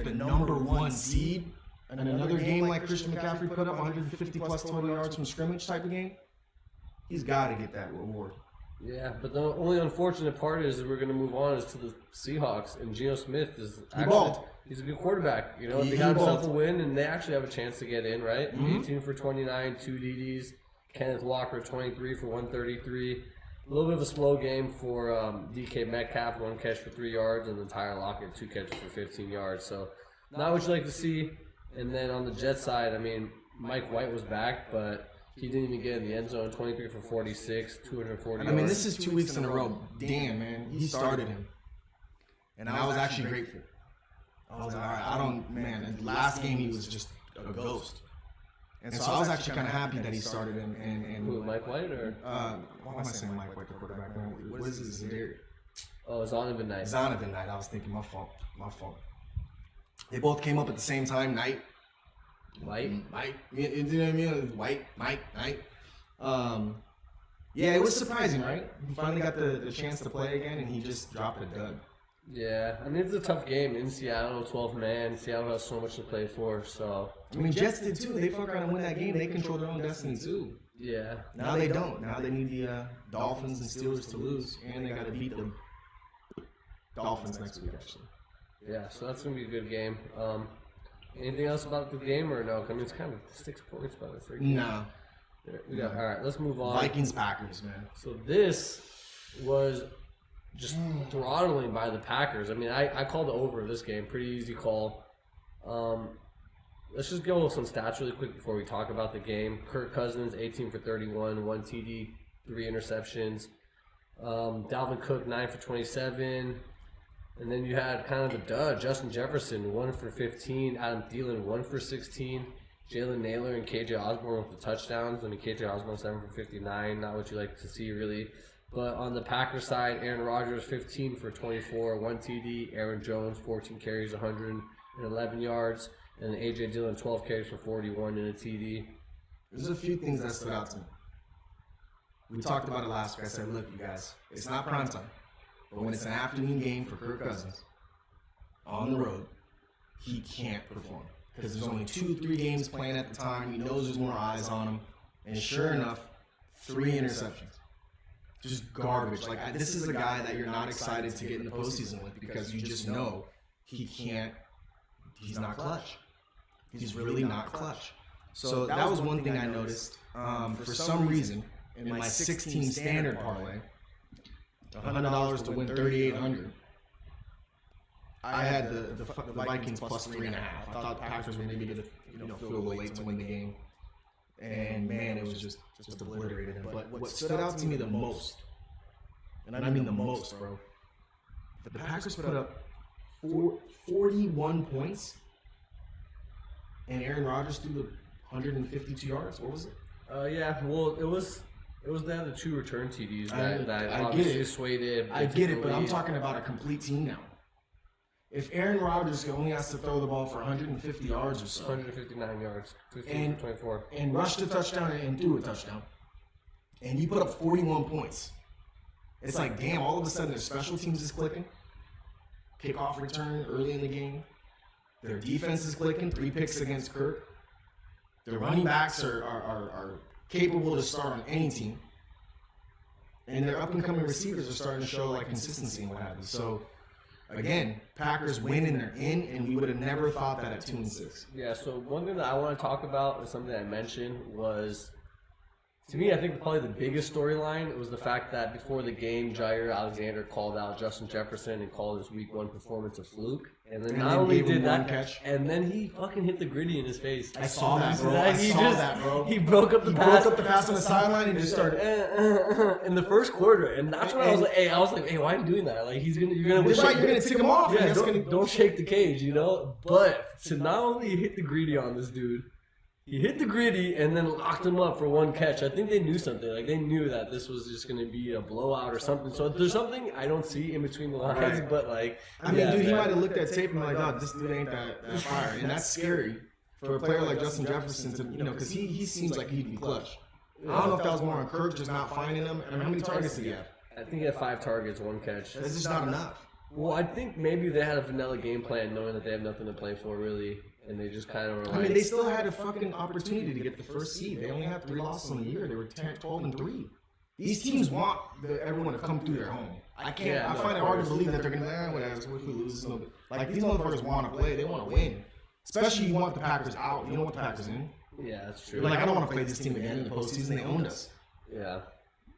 the number 1 seed. And another game like Christian McCaffrey put up 150 plus total yards from scrimmage type of game, he's got to get that reward. Yeah, but the only unfortunate part is that we're going to move on is to the Seahawks, and Geno Smith is actually, he's a good quarterback. You know, they got himself a win, and they actually have a chance to get in, right? Mm-hmm. 18 for 29, 2 DDs. Kenneth Walker, 23 for 133. A little bit of a slow game for DK Metcalf, 1 catch for 3 yards, and then Tyler Lockett, 2 catches for 15 yards. So not what you like to see. And then on the Jets side, Mike White was back, but he didn't even get in the end zone. 23 for 46, 240 yards. This is 2 weeks in a row. Damn, man. He started him. And I was actually grateful. I was like, all right, last game he was just a ghost. And so I was actually kind of happy that he started him. Who, Mike White or? Why am I saying Mike White, the quarterback? What is his name? Oh, Zonovan Knight. Zonovan Knight. I was thinking, my fault. They both came up at the same time. Knight. White. You know what I mean? White, Mike, Knight. Yeah, it was surprising, right? He finally got the chance to play again, and he just dropped a dud. Yeah, I mean, it's a tough game in Seattle, 12 man. Seattle has so much to play for, so. I mean, Jets did too. They fuck around and win that game. They control their own destiny too. Yeah. Now they don't. Now they need the Dolphins and Steelers to lose, and they got to beat the Dolphins next week, actually. Yeah, so that's going to be a good game. Anything else about the game or no? I mean, it's kind of 6 points by the freaking. Nah. All right, let's move on. Vikings Packers, man. So this was just throttling by the Packers. I mean, I called the over this game. Pretty easy call. Let's just go with some stats really quick before we talk about the game. Kirk Cousins, 18 for 31, 1 TD, 3 interceptions. Dalvin Cook, 9 for 27. And then you had kind of the dud. Justin Jefferson, 1 for 15. Adam Thielen, 1 for 16. Jalen Naylor and KJ Osborne with the touchdowns. I mean, KJ Osborne, 7 for 59. Not what you like to see, really. But on the Packers side, Aaron Rodgers, 15 for 24, 1 TD. Aaron Jones, 14 carries, 111 yards. And then A.J. Dillon, 12 carries for 41 and a TD. There's a few things that stood out to me. We talked about it last week. I said, look, you guys, it's not prime time. But when it's an afternoon game for Kirk Cousins, on the road, he can't perform. Because there's only 2-3 games playing at the time. He knows there's more eyes on him. And sure enough, 3 interceptions. Just garbage. Like, this is a guy that you're not excited to get in the postseason with because you just know he can't, he's not clutch. He's really not clutch. So that was one thing I noticed. For some reason, in my 16 standard parlay, $100 to win $3,800. I had the Vikings plus 3.5. I thought the Packers were maybe going to feel a little late to win the game, and man, it was just obliterated. But what stood out to me the most, and I mean the most, bro, the Packers put up 41 points, and Aaron Rodgers threw the 152 yards. What was it? Yeah, well, it was the other 2 return TDs that I obviously get it. swayed it. I get it, but I'm talking about a complete team now. If Aaron Rodgers only has to throw the ball for 150 yards or so, 159 yards, 15 for 24, and rushed a touchdown and threw a touchdown, and you put up 41 points, it's like, damn, all of a sudden their special teams is clicking. Kickoff return early in the game. Their defense is clicking. 3 picks against Kirk. Their running backs are capable to start on any team. And their up-and-coming receivers are starting to show like consistency and what have you. So, again, Packers win and they're in, and we would have never thought that at 2-6. Yeah, so one thing that I want to talk about is something I mentioned was, to me, I think probably the biggest storyline was the fact that before the game, Jair Alexander called out Justin Jefferson and called his Week 1 performance a fluke. And then not only did that, catch, and then he fucking hit the gritty in his face. I saw that, bro. He broke up the pass. He broke up the pass on the sideline and just started in the first quarter. And that's when I was like, hey, why are you doing that? Like, you're gonna tick him off. Yeah, don't shake the cage, you know. But to not only hit the gritty on this dude, he hit the gritty and then locked him up for 1 catch. I think they knew something. Like, they knew that this was just going to be a blowout or something. So there's something I don't see in between the lines, right. But like... I mean, dude, he might have looked at tape and like, dog, this dude ain't that fire. And that's scary for a player like Justin Jefferson to, because he seems like he'd be clutch. I don't know if that was more on Kirk just not finding him. I mean, how many targets did he have? I think he had 5 targets, 1 catch. That's just not enough. Well, I think maybe they had a vanilla game plan knowing that they have nothing to play for, really. And they just kind of were like... I mean, they still had a fucking opportunity to get the first seed. They only have 3 losses in the year. They were 12-3. These teams want everyone to come through their home. I find it hard to believe that they're going to, whatever, if we lose. Like, these motherfuckers want to play. They want to win. Especially you want the Packers out. You don't want the Packers in. Yeah, that's true. Like, I don't want to play this team again in the postseason. They owned us. Yeah.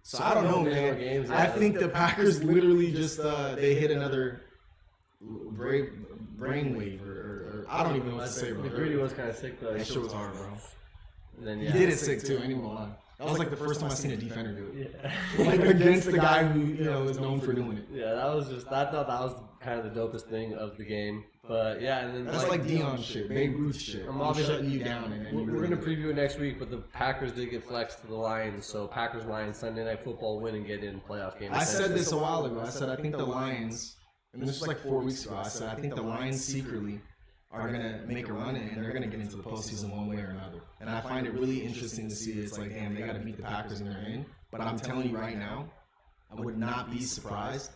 So I don't know, man. I think the Packers literally just, they hit another brainwave or I don't even know what to say, bro. The gritty was kind of sick, though. That shit was hard, bro. And then, he did it sick, too. Anymore. That was like the first time I seen a defender do it. Yeah. Like against the guy who, is known for doing it. Yeah, I thought that was kind of the dopest thing of the game. But yeah, and then That's like Dion shit, Babe Ruth shit. I'm I'm obviously- shutting you down. And then we're gonna preview it next week, but the Packers did get flexed to the Lions, so Packers-Lions Sunday Night Football win and get in playoff game. I said this a while ago. I said I think the Lions, and this was like 4 weeks ago. I said I think the Lions secretly are gonna make a run and they're gonna get into the postseason one way or another. And I find it really interesting to see. It's like, damn, they got to beat the Packers and they're in. But I'm telling you right now, I would not be surprised.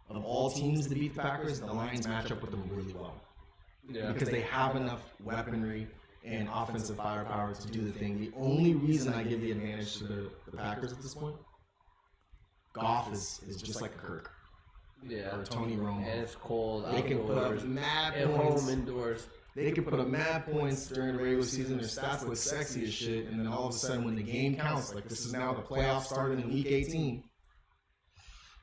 Of all teams to beat the Packers, the Lions match up with them really well. Yeah. Because they have enough weaponry and offensive firepower to do the thing. The only reason I give the advantage to the Packers at this point, Goff is just like a Kirk Yeah. or Tony Romo. And it's cold. They can put outdoors, up mad at points. home, indoors. They can put up mad points during the regular season. Their stats look sexy as shit. And then all of a sudden, when the game counts, like this is now the playoffs started in Week 18,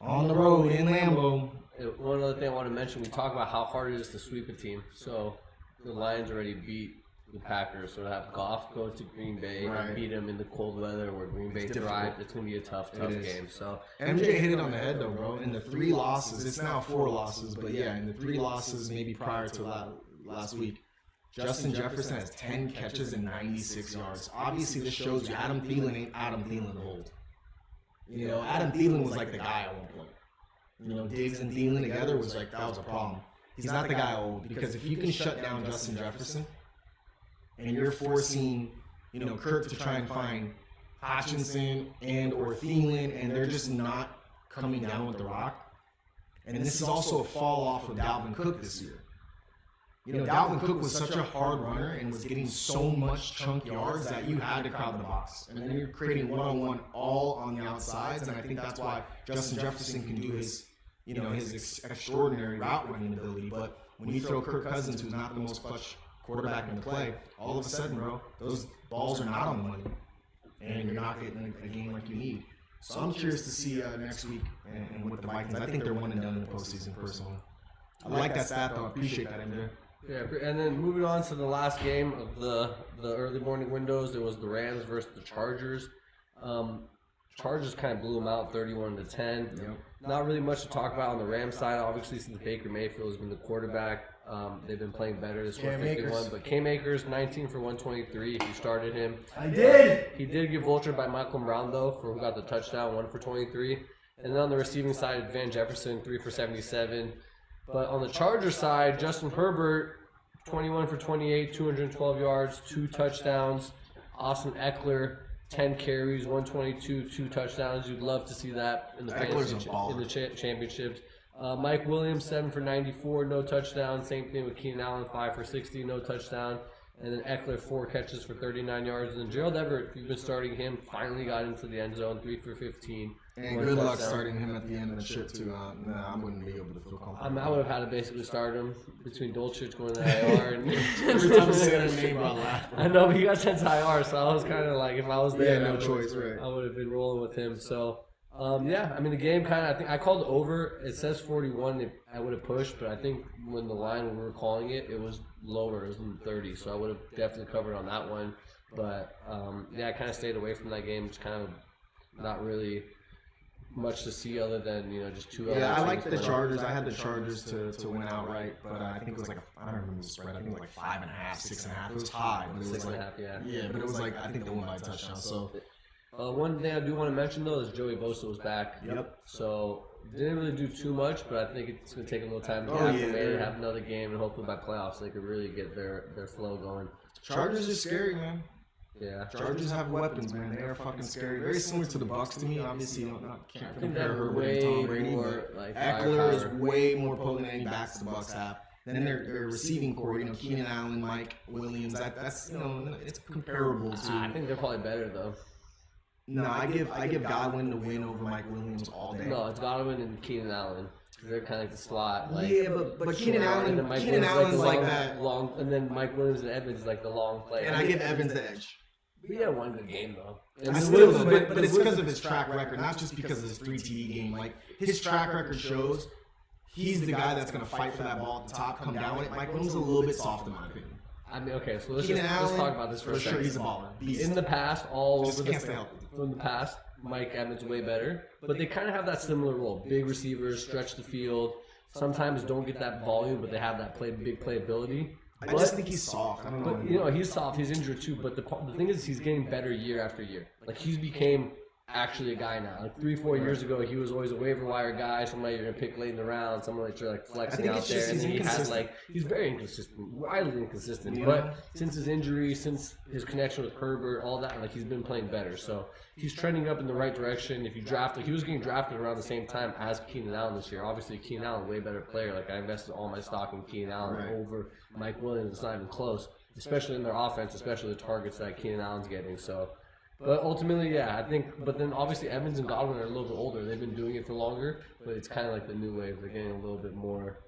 on the road in Lambeau. One other thing I want to mention, we talk about how hard it is to sweep a team. So the Lions already beat the Packers, so to have Goff go to Green Bay Right. and beat them in the cold weather where Green Bay difficult. thrived, it's going to be a tough It is. game. So MJ hit it on the head though, bro. In the 3 losses, it's now 4 losses, but yeah, in the 3 losses, maybe prior to last week, Justin Jefferson has 10 catches and 96 yards. Obviously, this shows you Adam Thielen ain't Adam Thielen of old. You know, Adam Thielen was like the guy at one point. You know, Diggs and Thielen together was like, that was a problem. He's not the guy old, because if you can shut down Justin Jefferson and you're forcing, you know, Kirk to try and find Hutchinson and or Thielen, and they're just not coming down with the rock. And this is also a fall off of Dalvin Cook this year. You know, Dalvin Cook was such a hard runner and was getting so much chunk yards that you had to crowd the box. And then you're creating one-on-one all on the outsides, and I think that's why Justin Jefferson can do his, you know, his extraordinary route running ability. But when you throw Kirk Cousins, who's not the most clutch quarterback in the play, all of a sudden, bro, those balls are not on the money, and you're not getting a game like you need. So I'm curious to see next week and with the Vikings. I think they're one and done in the postseason, personally. I like that stat, though. I appreciate that, MJ. yeah, and then moving on to the last game of the early morning windows, there was the Rams versus the Chargers. Chargers kind of blew them out 31-10. Yep. Not really much to talk about on the Rams side, obviously, since Baker Mayfield has been the quarterback. They've been playing better. They scored Cam 51, Akers. but Cam Akers 19 for 123. If you started him, I did! he did get vultured by Michael Brown though, for who got the touchdown, 1 for 23. And then on the receiving side, Van Jefferson 3 for 77. But on the Chargers side, Justin Herbert 21 for 28, 212 yards, 2 touchdowns. Austin Eckler 10 carries, 122, 2 touchdowns. You'd love to see that in the Eckler's a fantasy baller. in the championships. Mike Williams 7 for 94, no touchdown. Same thing with Keenan Allen, 5 for 60, no touchdown. And then Eckler 4 catches for 39 yards. And Gerald Everett, if you've been starting him, finally got into the end zone, 3 for 15. And one good luck touchdown. starting him at the end of the ship, too. Nah, I wouldn't be able to feel comfortable. I would have had to basically start him between Dolchich going to IR and Every time you say that name, bro, I laugh. I know, but he got sent to IR, so I was kind of like, if I was there, Yeah, no I would've- choice, right. I would have been rolling with him. So, yeah, I mean, the game kind of, I think I called over. It says 41. I would have pushed, but I think when the line when we were calling it, it was lower. It was in the 30, so I would have definitely covered on that one. But yeah, I kind of stayed away from that game. Just kind of not really much to see other than, you know, just 2 Yeah, I other like teams the playing. Chargers. I had the Chargers to win outright, but I think it was like, I don't remember the spread. I think it was like 5.5, 6.5. It was high, but it was 6.5, like, yeah. yeah, but it was like, I think they won by a touchdown. So, One thing I do want to mention though is Joey Bosa was back. Yep. So didn't really do too much, but I think it's going to take a little time to Oh, get yeah, acclimated, yeah. have another game, and hopefully by playoffs they could really get their flow going. Chargers are scary, man. Yeah. Chargers have weapons, man. They are fucking scary. Very similar to the Bucks to me. Obviously, you can't I think compare they're Herbert and way Tom Brady, more but like Eckler is firepower. way more potent than any backs the Bucks have. Then their receiving core, you know, Keenan Allen, Mike Williams. That's you know, it's comparable I to. think they're probably better though. No, I give Godwin the win over Mike Williams all day. No, it's Godwin and Keenan Allen. They're kind of like the slot. Like, Yeah, but Keenan and then Allen, Mike Keenan Williams, Allen's the like long- that, long, and then Mike Williams and Evans is like the long play. and I give Evans the edge. We had one good game though. I still do, but it's because of his track record, not just because of his 3 TD game. Like his track record shows, he's the guy that's going to fight for that ball at the top, come down with it. Mike Williams is a little bit soft in my opinion. I mean, okay, so let's Keenan let's Allen, talk about this for a sure, second. he's a baller. Beast. In the past, all Just over can't stay healthy. from the past, Mike Evans way better, but they kind of have that similar role: big receivers, stretch the field. sometimes don't get that volume, but they have that big playability. I just think he's soft. I don't know. But you know, he's soft. He's injured too. But the thing is, he's getting better year after year. Like he's became actually a guy now. Like 3-4 years ago, he was always a waiver wire guy. Somebody you're gonna pick late in the round. Someone that you're like flexing out there. And he has like he's very inconsistent, wildly inconsistent. Yeah. But since his injury, since his connection with Herbert, all that, like he's been playing better. So he's trending up in the right direction. If you draft, like he was getting drafted around the same time as Keenan Allen this year. Obviously, Keenan Allen, way better player. Like I invested all my stock in Keenan Allen over Mike Williams. It's not even close, especially in their offense, especially the targets that Keenan Allen's getting. So, but ultimately, yeah, I think. But then obviously Evans and Godwin are a little bit older. They've been doing it for longer, but it's kind of like the new wave. They're getting a little bit more,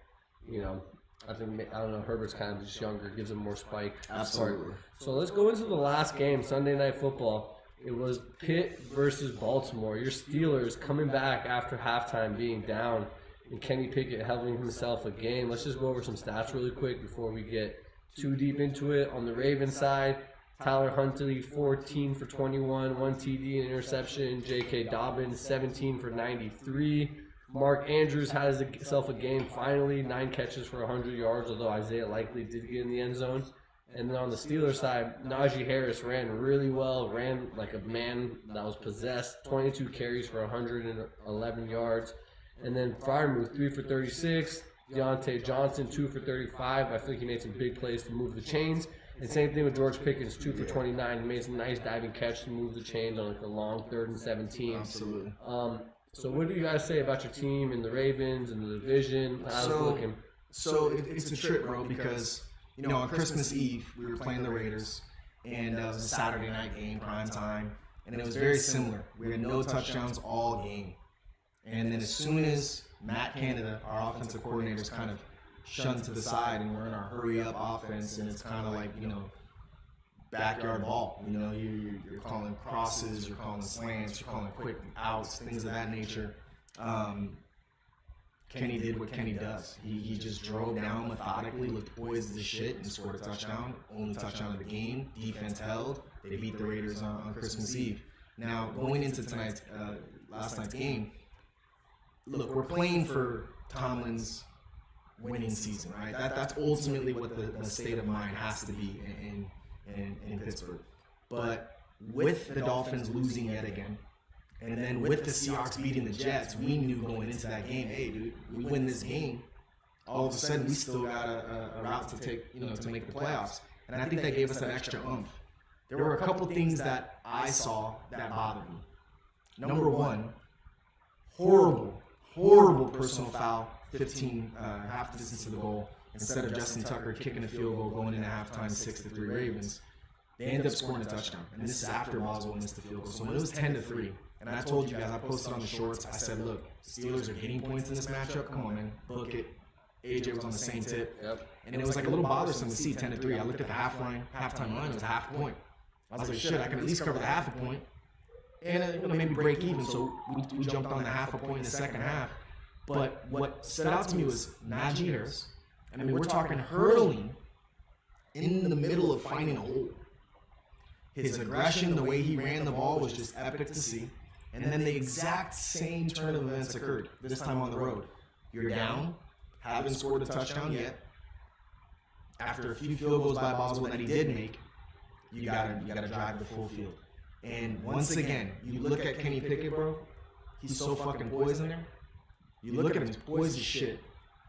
you know. I don't know. Herbert's kind of just younger, gives him more spike. Absolutely. So let's go into the last game, Sunday Night Football. It was Pitt versus Baltimore. Your Steelers coming back after halftime, being down, and Kenny Pickett having himself a game. Let's just go over some stats really quick before we get too deep into it. On the Ravens side, Tyler Huntley, 14 for 21, 1 TD and interception. J.K. Dobbins, 17 for 93. Mark Andrews has himself a game finally, 9 catches for 100 yards, although Isaiah Likely did get in the end zone. And then on the Steelers side, Najee Harris ran really well, ran like a man that was possessed, 22 carries for 111 yards. And then Freiermuth, 3 for 36. Deontay Johnson, 2 for 35. I think he made some big plays to move the chains. And same thing with George Pickens, 2 for 29. He made some nice diving catch to move the chains on like a long 3rd and 17. Absolutely. So what do you guys say about your team and the Ravens and the division? How's it looking? So it's a trip, bro, because you know on Christmas Eve we were playing the Raiders, and it was a Saturday night game, prime time, and it was very similar. We had no touchdowns all game, and then as soon as Matt Canada, our offensive coordinator, is kind of shunned to the side, and we're in our hurry up offense, and it's kind of like backyard ball. You know, you're calling crosses, you're calling slants, you're calling quick outs, things of that nature. Kenny did what Kenny does. He just drove down methodically, looked poised as shit, and scored a touchdown. Only touchdown of the game. Defense held. They beat the Raiders on Christmas Eve. Now, going into last night's game, look, we're playing for Tomlin's winning season, right? That's ultimately what the state of mind has to be in Pittsburgh. But with the Dolphins losing yet again, and then with the Seahawks beating the Jets, we knew going into that game, hey, dude, we win this game, all of a sudden we still got a route to take, to make the playoffs. And I think that gave us that extra oomph. There were a couple things that I saw that bothered me. Number one, horrible personal foul, 15 half the distance to the goal. Instead of Justin Tucker kicking a field goal going into halftime 6-3 Ravens, they end up scoring a touchdown. And this is after Boswell missed the field goal. So when it was 10-3, and I told you guys, I posted on the shorts, I said, look, Steelers are getting points in this matchup. Come on, man, book it. AJ was on the same tip. Yep. And it was like a little bothersome to see 10-3. I looked at the halftime line, it was a half point. I was like, shit, I can at least cover the half a point. And maybe break even. So we jumped on the half a point in the second half. But what stood out to me was Najee Harris. I mean, we're talking hurtling in the middle of finding a hole. His aggression, the way he ran the ball was just epic to see. And then the exact same turn of events occurred, this time on the road. You're down, haven't scored a touchdown yet. After a few field goals by Boswell that he did make, you gotta drive the full field. And once again, you look at Kenny Pickett, bro, he's so fucking poised in there. You look at him, he's poised as shit.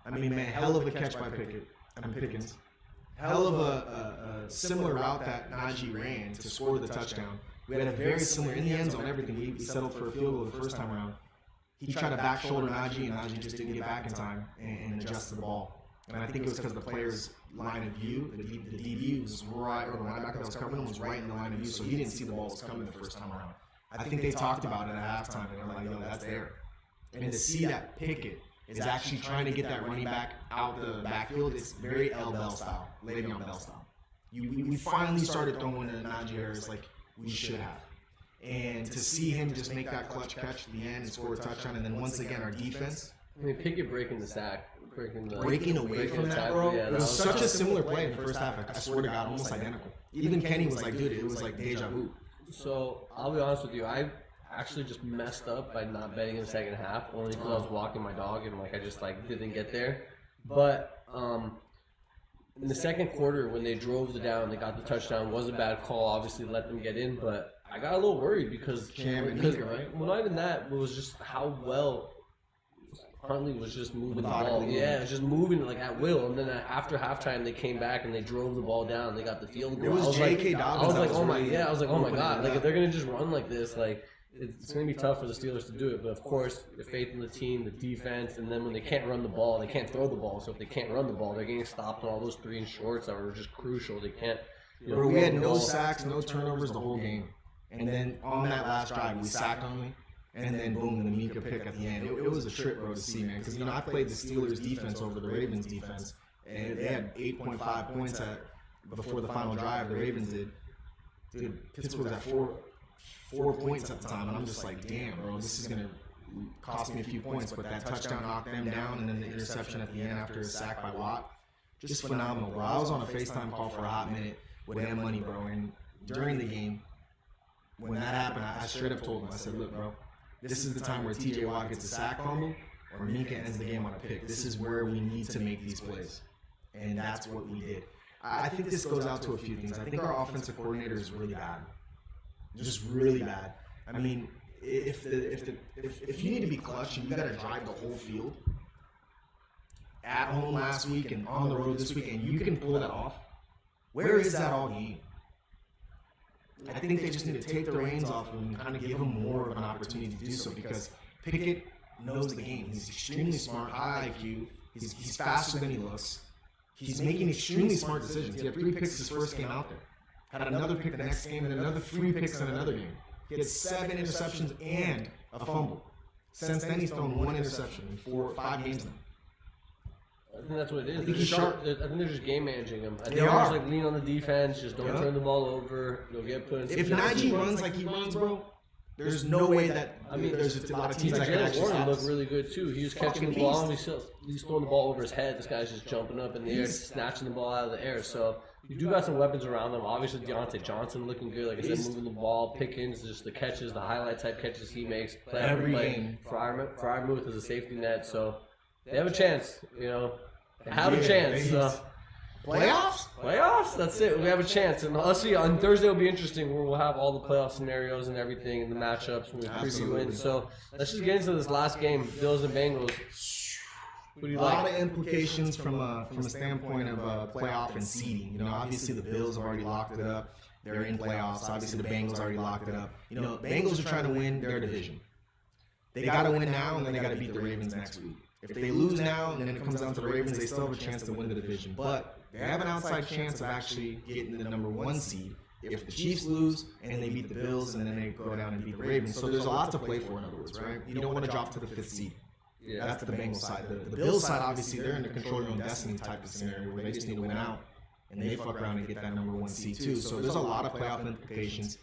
I mean, man, hell of a catch by Pickens. Hell of a similar route that Najee ran to score the touchdown. We had a very similar, in the end zone, everything. We settled for a field goal the first time around. He tried to back shoulder Najee, and Najee just didn't get back in time and adjust to the ball. And I think it was because the player's line of view, the DB was right, or the linebacker that was covering him was right in the line of view, so he didn't see the ball was coming the first time around. I think they talked about it at halftime, and they're like, yo, that's there. And to see that Pickett is actually trying to get that running back out the backfield, it's very L. Bell style, Le'Veon Bell style. We finally started throwing to Najee Harris like we should have. And to see him just make that clutch catch at the end and score a touchdown, and then once again our defense. I mean, Pickett breaking the sack. Breaking away from that, bro. Yeah, it was such a similar play in the first half. I swear to God, almost identical. Even Kenny was like, dude, it was like deja vu. So I'll be honest with you. I actually just messed up by not betting in the second half, only because I was walking my dog and I just didn't get there. But in the second quarter, when they drove it down, they got the touchdown. Was a bad call, obviously let them get in, but I got a little worried because right? Well, not even that. It was just how well Huntley was just moving the ball. Methodically. Yeah, it was just moving at will. And then after halftime, they came back and they drove the ball down. They got the field goal. It was J.K. I Dobbins. was like, that oh my, really yeah. I was like, oh my opening god. it Like up. if they're gonna just run like this, it's gonna be tough for the Steelers to do it. But of course, the faith in the team, the defense, and then when they can't run the ball, they can't throw the ball. So if they can't run the ball, they're getting stopped on all those 3 and shorts that were just crucial. They can't. Bro, we had no sacks, no turnovers the whole game. And then on that last drive, we sacked Huntley. And then boom, the Mika pick at the end. It was a trip, bro, to see, man. Because, I played the Steelers defense over the Ravens defense. And they had 8.5 points before the final drive. The Ravens did. Dude, Pittsburgh was at 4 points at the time. And I'm just like, damn, bro, this is going to cost me a few points. But that touchdown knocked them down. And then the interception at the end after a sack by Watt. Just phenomenal, bro. I was on a FaceTime call for a hot minute with M Money, bro. And during the game, when that happened, I straight up told him, I said, look, bro, this is the time where TJ Watt gets a sack fumble or Mika ends the game on a pick. This is where we need to make these plays. And that's what we did. I think this goes out to a few things. I think our offensive coordinator is really bad. Just really bad. I mean, if you need to be clutch and you got to drive the whole field at home last week and on the road this week and you can pull that off, where is that all game? I think they just need to take the reins off and kind of give him more of an opportunity to do so because Pickett knows the game. He's extremely smart, high IQ. He's faster than he looks. He's making extremely smart decisions. He had 3 picks his first game out there. Had another pick the next game and another 3 picks in another game. He had 7 interceptions and a fumble. Since then, he's thrown 1 interception in 5 games now. I think that's what it is. I think he's sharp. I think they're just game managing him. I think They they're are. just lean on the defense, just don't turn the ball over. You'll get put in. If Najee runs like he runs, bro, there's no way that there's a lot of teams that can Jalen actually Warren stop looked us. really good too. He was catching the ball, and he's throwing the ball over his head. This guy's just jumping up in the air, snatching the ball out of the air. So you do got some weapons around them. Obviously, Deontay Johnson looking good. Like I said, moving the ball. Pickens, just the catches, the highlight type catches he makes. Play Every play. game. Fryermuth is a safety net, so they have a chance. They have a Yeah, chance. Playoffs? Playoffs? That's it. We have a chance. And let's see, on Thursday will be interesting where we'll have all the playoff scenarios and everything and the matchups when we preview Absolutely. in. So let's just get into this last game, Bills and Bengals. What do you A lot like? of implications from a standpoint of playoff and seeding. Obviously the Bills have already locked it up. They're in playoffs. Obviously the Bengals already locked it up. Bengals are trying to win their division. They got to win now, and then they got to beat the Ravens next week. If they lose now, and then it comes down to the Ravens, they still have a chance to win the division. But they have an outside chance of actually getting the number 1 seed if the Chiefs lose and they beat the Bills, and then they go down and beat the Ravens. So there's a lot to play for, in other words, right? You don't want to drop to the 5th seed. Yeah. That's the Bengals side. The Bills side, obviously, they're in the control your own destiny type of scenario where they just need to win out, and they fuck around and get that number 1 seed too. So there's a lot of playoff implications.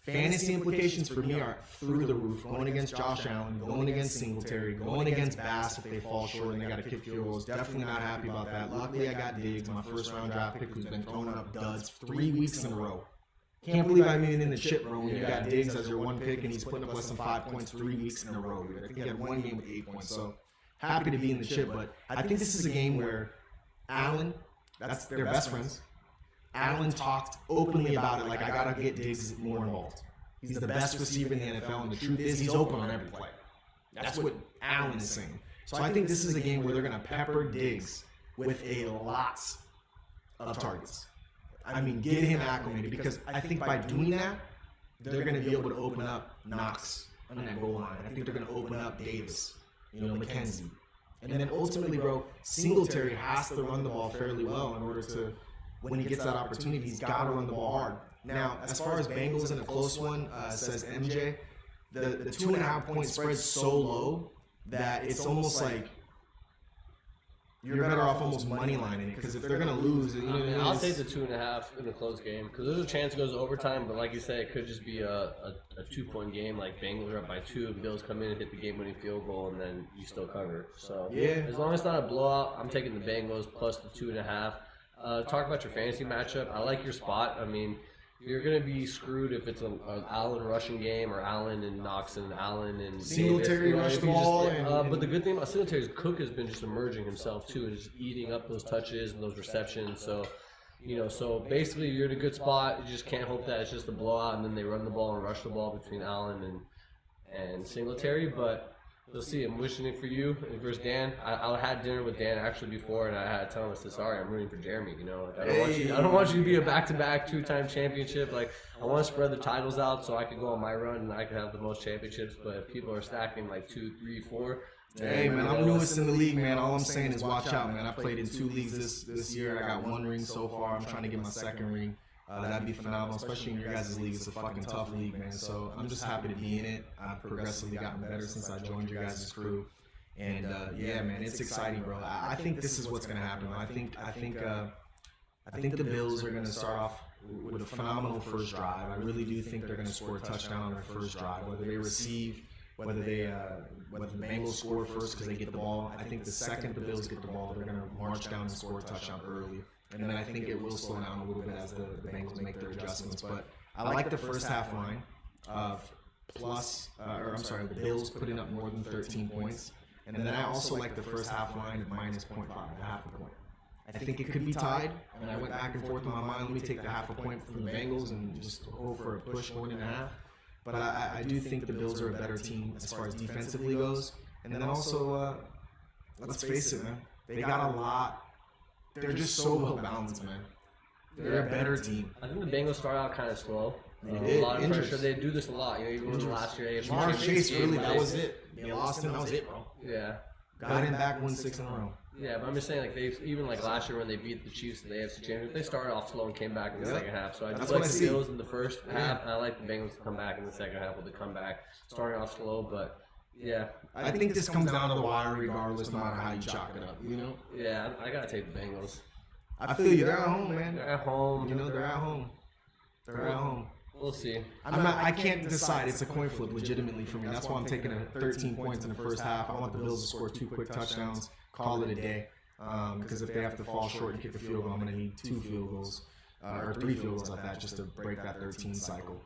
Fantasy implications for me are through the roof. Going against Josh Allen, going against Singletary, going against Bass if they fall short and they got to kick field goals. Definitely not happy about that. Luckily, I got Diggs, my first round draft pick, who's been throwing up duds 3 weeks in a row. Can't believe I'm even in the chip, bro, when you got Diggs as your 1 pick and he's putting up less than 5 points 3 weeks in a row. I think he had 1 game with 8 points. So happy to be in the chip, but I think this is a game where Allen, that's their best friends. Allen talked openly about it, like I gotta get Diggs more involved. He's the best receiver in the NFL, and the truth is he's open on every play. That's what Allen is saying. So I think this is a game where they're gonna pepper Diggs with a lot of targets. I mean, get him acclimated, because I think by doing that, they're gonna be able to open up Knox on that goal line. I think they're gonna open up Davis, McKenzie. And then ultimately, bro, Singletary has to run the ball fairly well in order to, when he gets that opportunity, he's got to run the ball hard. Now, as far as Bengals in a close one, says MJ, the 2.5 point spread's so low that it's almost like you're better off almost money lining it, because if they're gonna lose, I'll take the 2.5 in a close game because there's a chance it goes to overtime. But like you said, it could just be a 2-point game. Like Bengals are up by 2, and Bills come in and hit the game-winning field goal, and then you still cover. So as long as it's not a blowout, I'm taking the Bengals plus the 2.5. Talk about your fantasy matchup. I like your spot. I mean, you're gonna be screwed if it's an Allen rushing game or Allen and Knox and Allen and Singletary Davis, rush if the you just- ball and- but the good thing about Singletary is Cook has been just emerging himself too, and just eating up those touches and those receptions. So, so basically you're in a good spot. You just can't hope that it's just a blowout and then they run the ball and rush the ball between Allen and Singletary. But we'll see. I'm wishing it for you versus Dan. I had dinner with Dan actually before, and I had to tell him, I said, sorry, I'm rooting for Jeremy. Like, I don't want you to be a back-to-back 2-time championship. Like, I want to spread the titles out so I can go on my run and I can have the most championships. But if people are stacking like 2, 3, 4. Hey man, I'm newest in the league, man. All I'm saying is watch out, man. I played in 2 leagues this year. I got 1 ring so far. I'm trying to get my 2nd ring. That'd be phenomenal, especially in your guys' league. It's a fucking tough league, man. So I'm just happy to be in it. I've progressively gotten better since I joined your guys' crew. And yeah, man, it's exciting, bro. I think this is what's gonna happen. I think the Bills are gonna start off with a phenomenal first drive. I really do think they're gonna score a touchdown on their first drive, whether they receive, whether the Bengals score first because they get the ball. I think the second the Bills get the ball, they're gonna march down and score a touchdown early. And then I think it will slow down a little bit as the Bengals make their adjustments. But I like the first half line of the Bills putting up more than 13 points. And then I also like the first half line at minus 0.5, a half a point. I think it could be tied. And I went back and forth in my mind, let me take the half a point from the Bengals and just hope for a push 1.5. But I do think the Bills are a better team as far as defensively goes. And then also, let's face it, man, they got a lot. They're just so well balanced, man. They're a better team. I think the Bengals start out kind of slow. They A did. lot of Injuries. pressure. They do this a lot. Even last year. AFC Jamar Chase, Championship really, game, that was it. They lost him, that was it, bro. Yeah. Got him back, won 6 in a row. Yeah, but I'm just saying, like, they even like last year when they beat the Chiefs in the AFC Championship, they started off slow and came back in the second half. So I That's just what like I the see. Bills in the first half, and I like the Bengals to come back in the second half with the comeback, starting off slow. But yeah, I think this comes down to the wire regardless, no matter how you chalk it up, yeah, I gotta take the Bengals. I feel you. They're at home, man. They're at home. They're at home. They're at home. We'll see. I can't decide. It's a coin flip, legitimately, for me. That's why I'm taking 13 points in the first half. I want the Bills to score 2 quick touchdowns, call it a day. Because if they have to fall short and kick a field goal, I'm going to need 2 field goals. Or 3 field goals like that just to break that 13 cycle.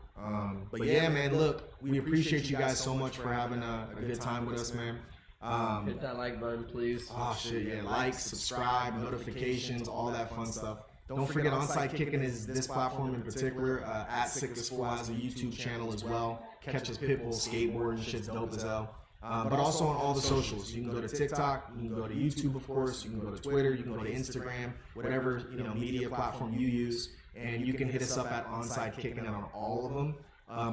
But yeah, man, look, we appreciate you guys so much for having a good time with us, man. Hit that like button, please. Oh shit, yeah, like, subscribe, notifications, all that fun stuff. Don't forget, Onside Kicking is this platform in particular. At Sick as Full has a YouTube channel as well. Catches Pitbull skateboarding, shit's dope as hell. But also on all the socials. You can go to TikTok, you can go to YouTube, of course, you can go to Twitter, you can go to Instagram, whatever media platform you use, and you can hit us up at Onside Kicking on all of them.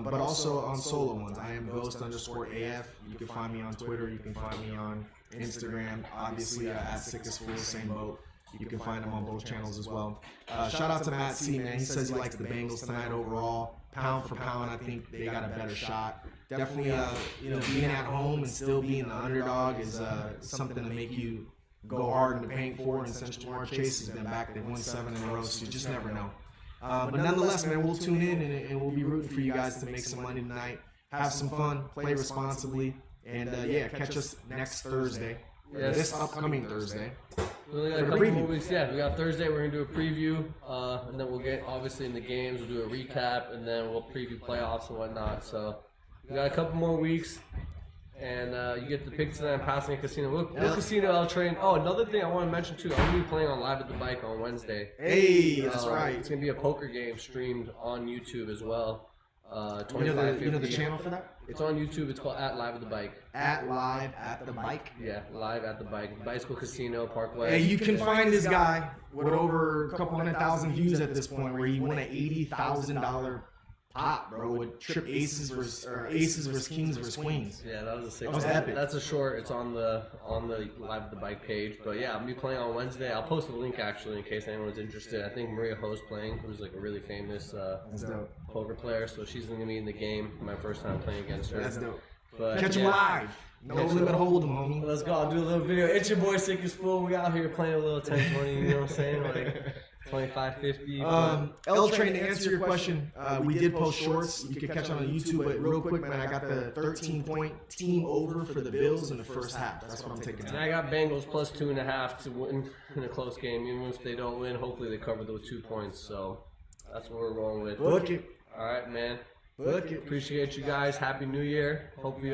But also on solo ones. I am Ghost_AF. You can find me on Twitter. You can find me on Instagram. Obviously, at Sick as Full, same boat. You can find him on both channels as well. Shout out to Matt C, man. He says he likes the Bengals tonight overall. Pound for pound, I think they got a better shot. Definitely, being at home and still being the underdog is something to make you go hard in the paint for. And since Jamar Chase has been back, they've won 7 in a row, so you just never know. But nonetheless, man, we'll tune in and we'll be rooting for you guys to make some money tonight. Have some fun, play responsibly, and yeah, catch us next Thursday. Yes. This upcoming Thursday. We only got a For the couple preview. more weeks. Yeah, we got Thursday. We're gonna do a preview, and then we'll get obviously in the games. We'll do a recap, and then we'll preview playoffs and whatnot. So we got a couple more weeks, and you get to pick tonight on Passing Casino. What casino I'll train? Oh, another thing I want to mention too. I'm gonna be playing on Live at the Bike on Wednesday. Hey, that's right. It's gonna be a poker game streamed on YouTube as well. You know the 2550. channel for that? It's on YouTube. It's called at Live at the Bike. At Live at the Bike. Yeah, Live at the Bike. Bicycle Casino Parkway. Hey, you can find this guy with over a couple 100,000 views at this point, where he won an $80,000 pot, bro, with trip aces versus kings versus queens. Yeah, that was a sick. That was epic. That's a short. It's on the Live at the Bike page. But yeah, I'll be playing on Wednesday. I'll post the link actually in case anyone's interested. I think Maria Ho's playing, who's like a really famous That's dope. poker player. So she's gonna be in the game. My first time playing against her. That's dope. But Catch him yeah. live. No limit hold'em, homie. Let's go. I'll do a little video. It's your boy Sick as Full. We out here playing a little 10-20. You know what I'm saying? Like 25-50. L Train, to answer your question, we did post shorts. You can catch it on YouTube, but real quick, man, I got the 13-point team over for the Bills in the first half. That's what I'm taking. And I got Bengals plus 2.5 to win in a close game. Even if they don't win, hopefully they cover those 2 points. So That's what we're rolling with. Book it. All right, man. Book it. Appreciate you guys. Happy New Year. Hope you guys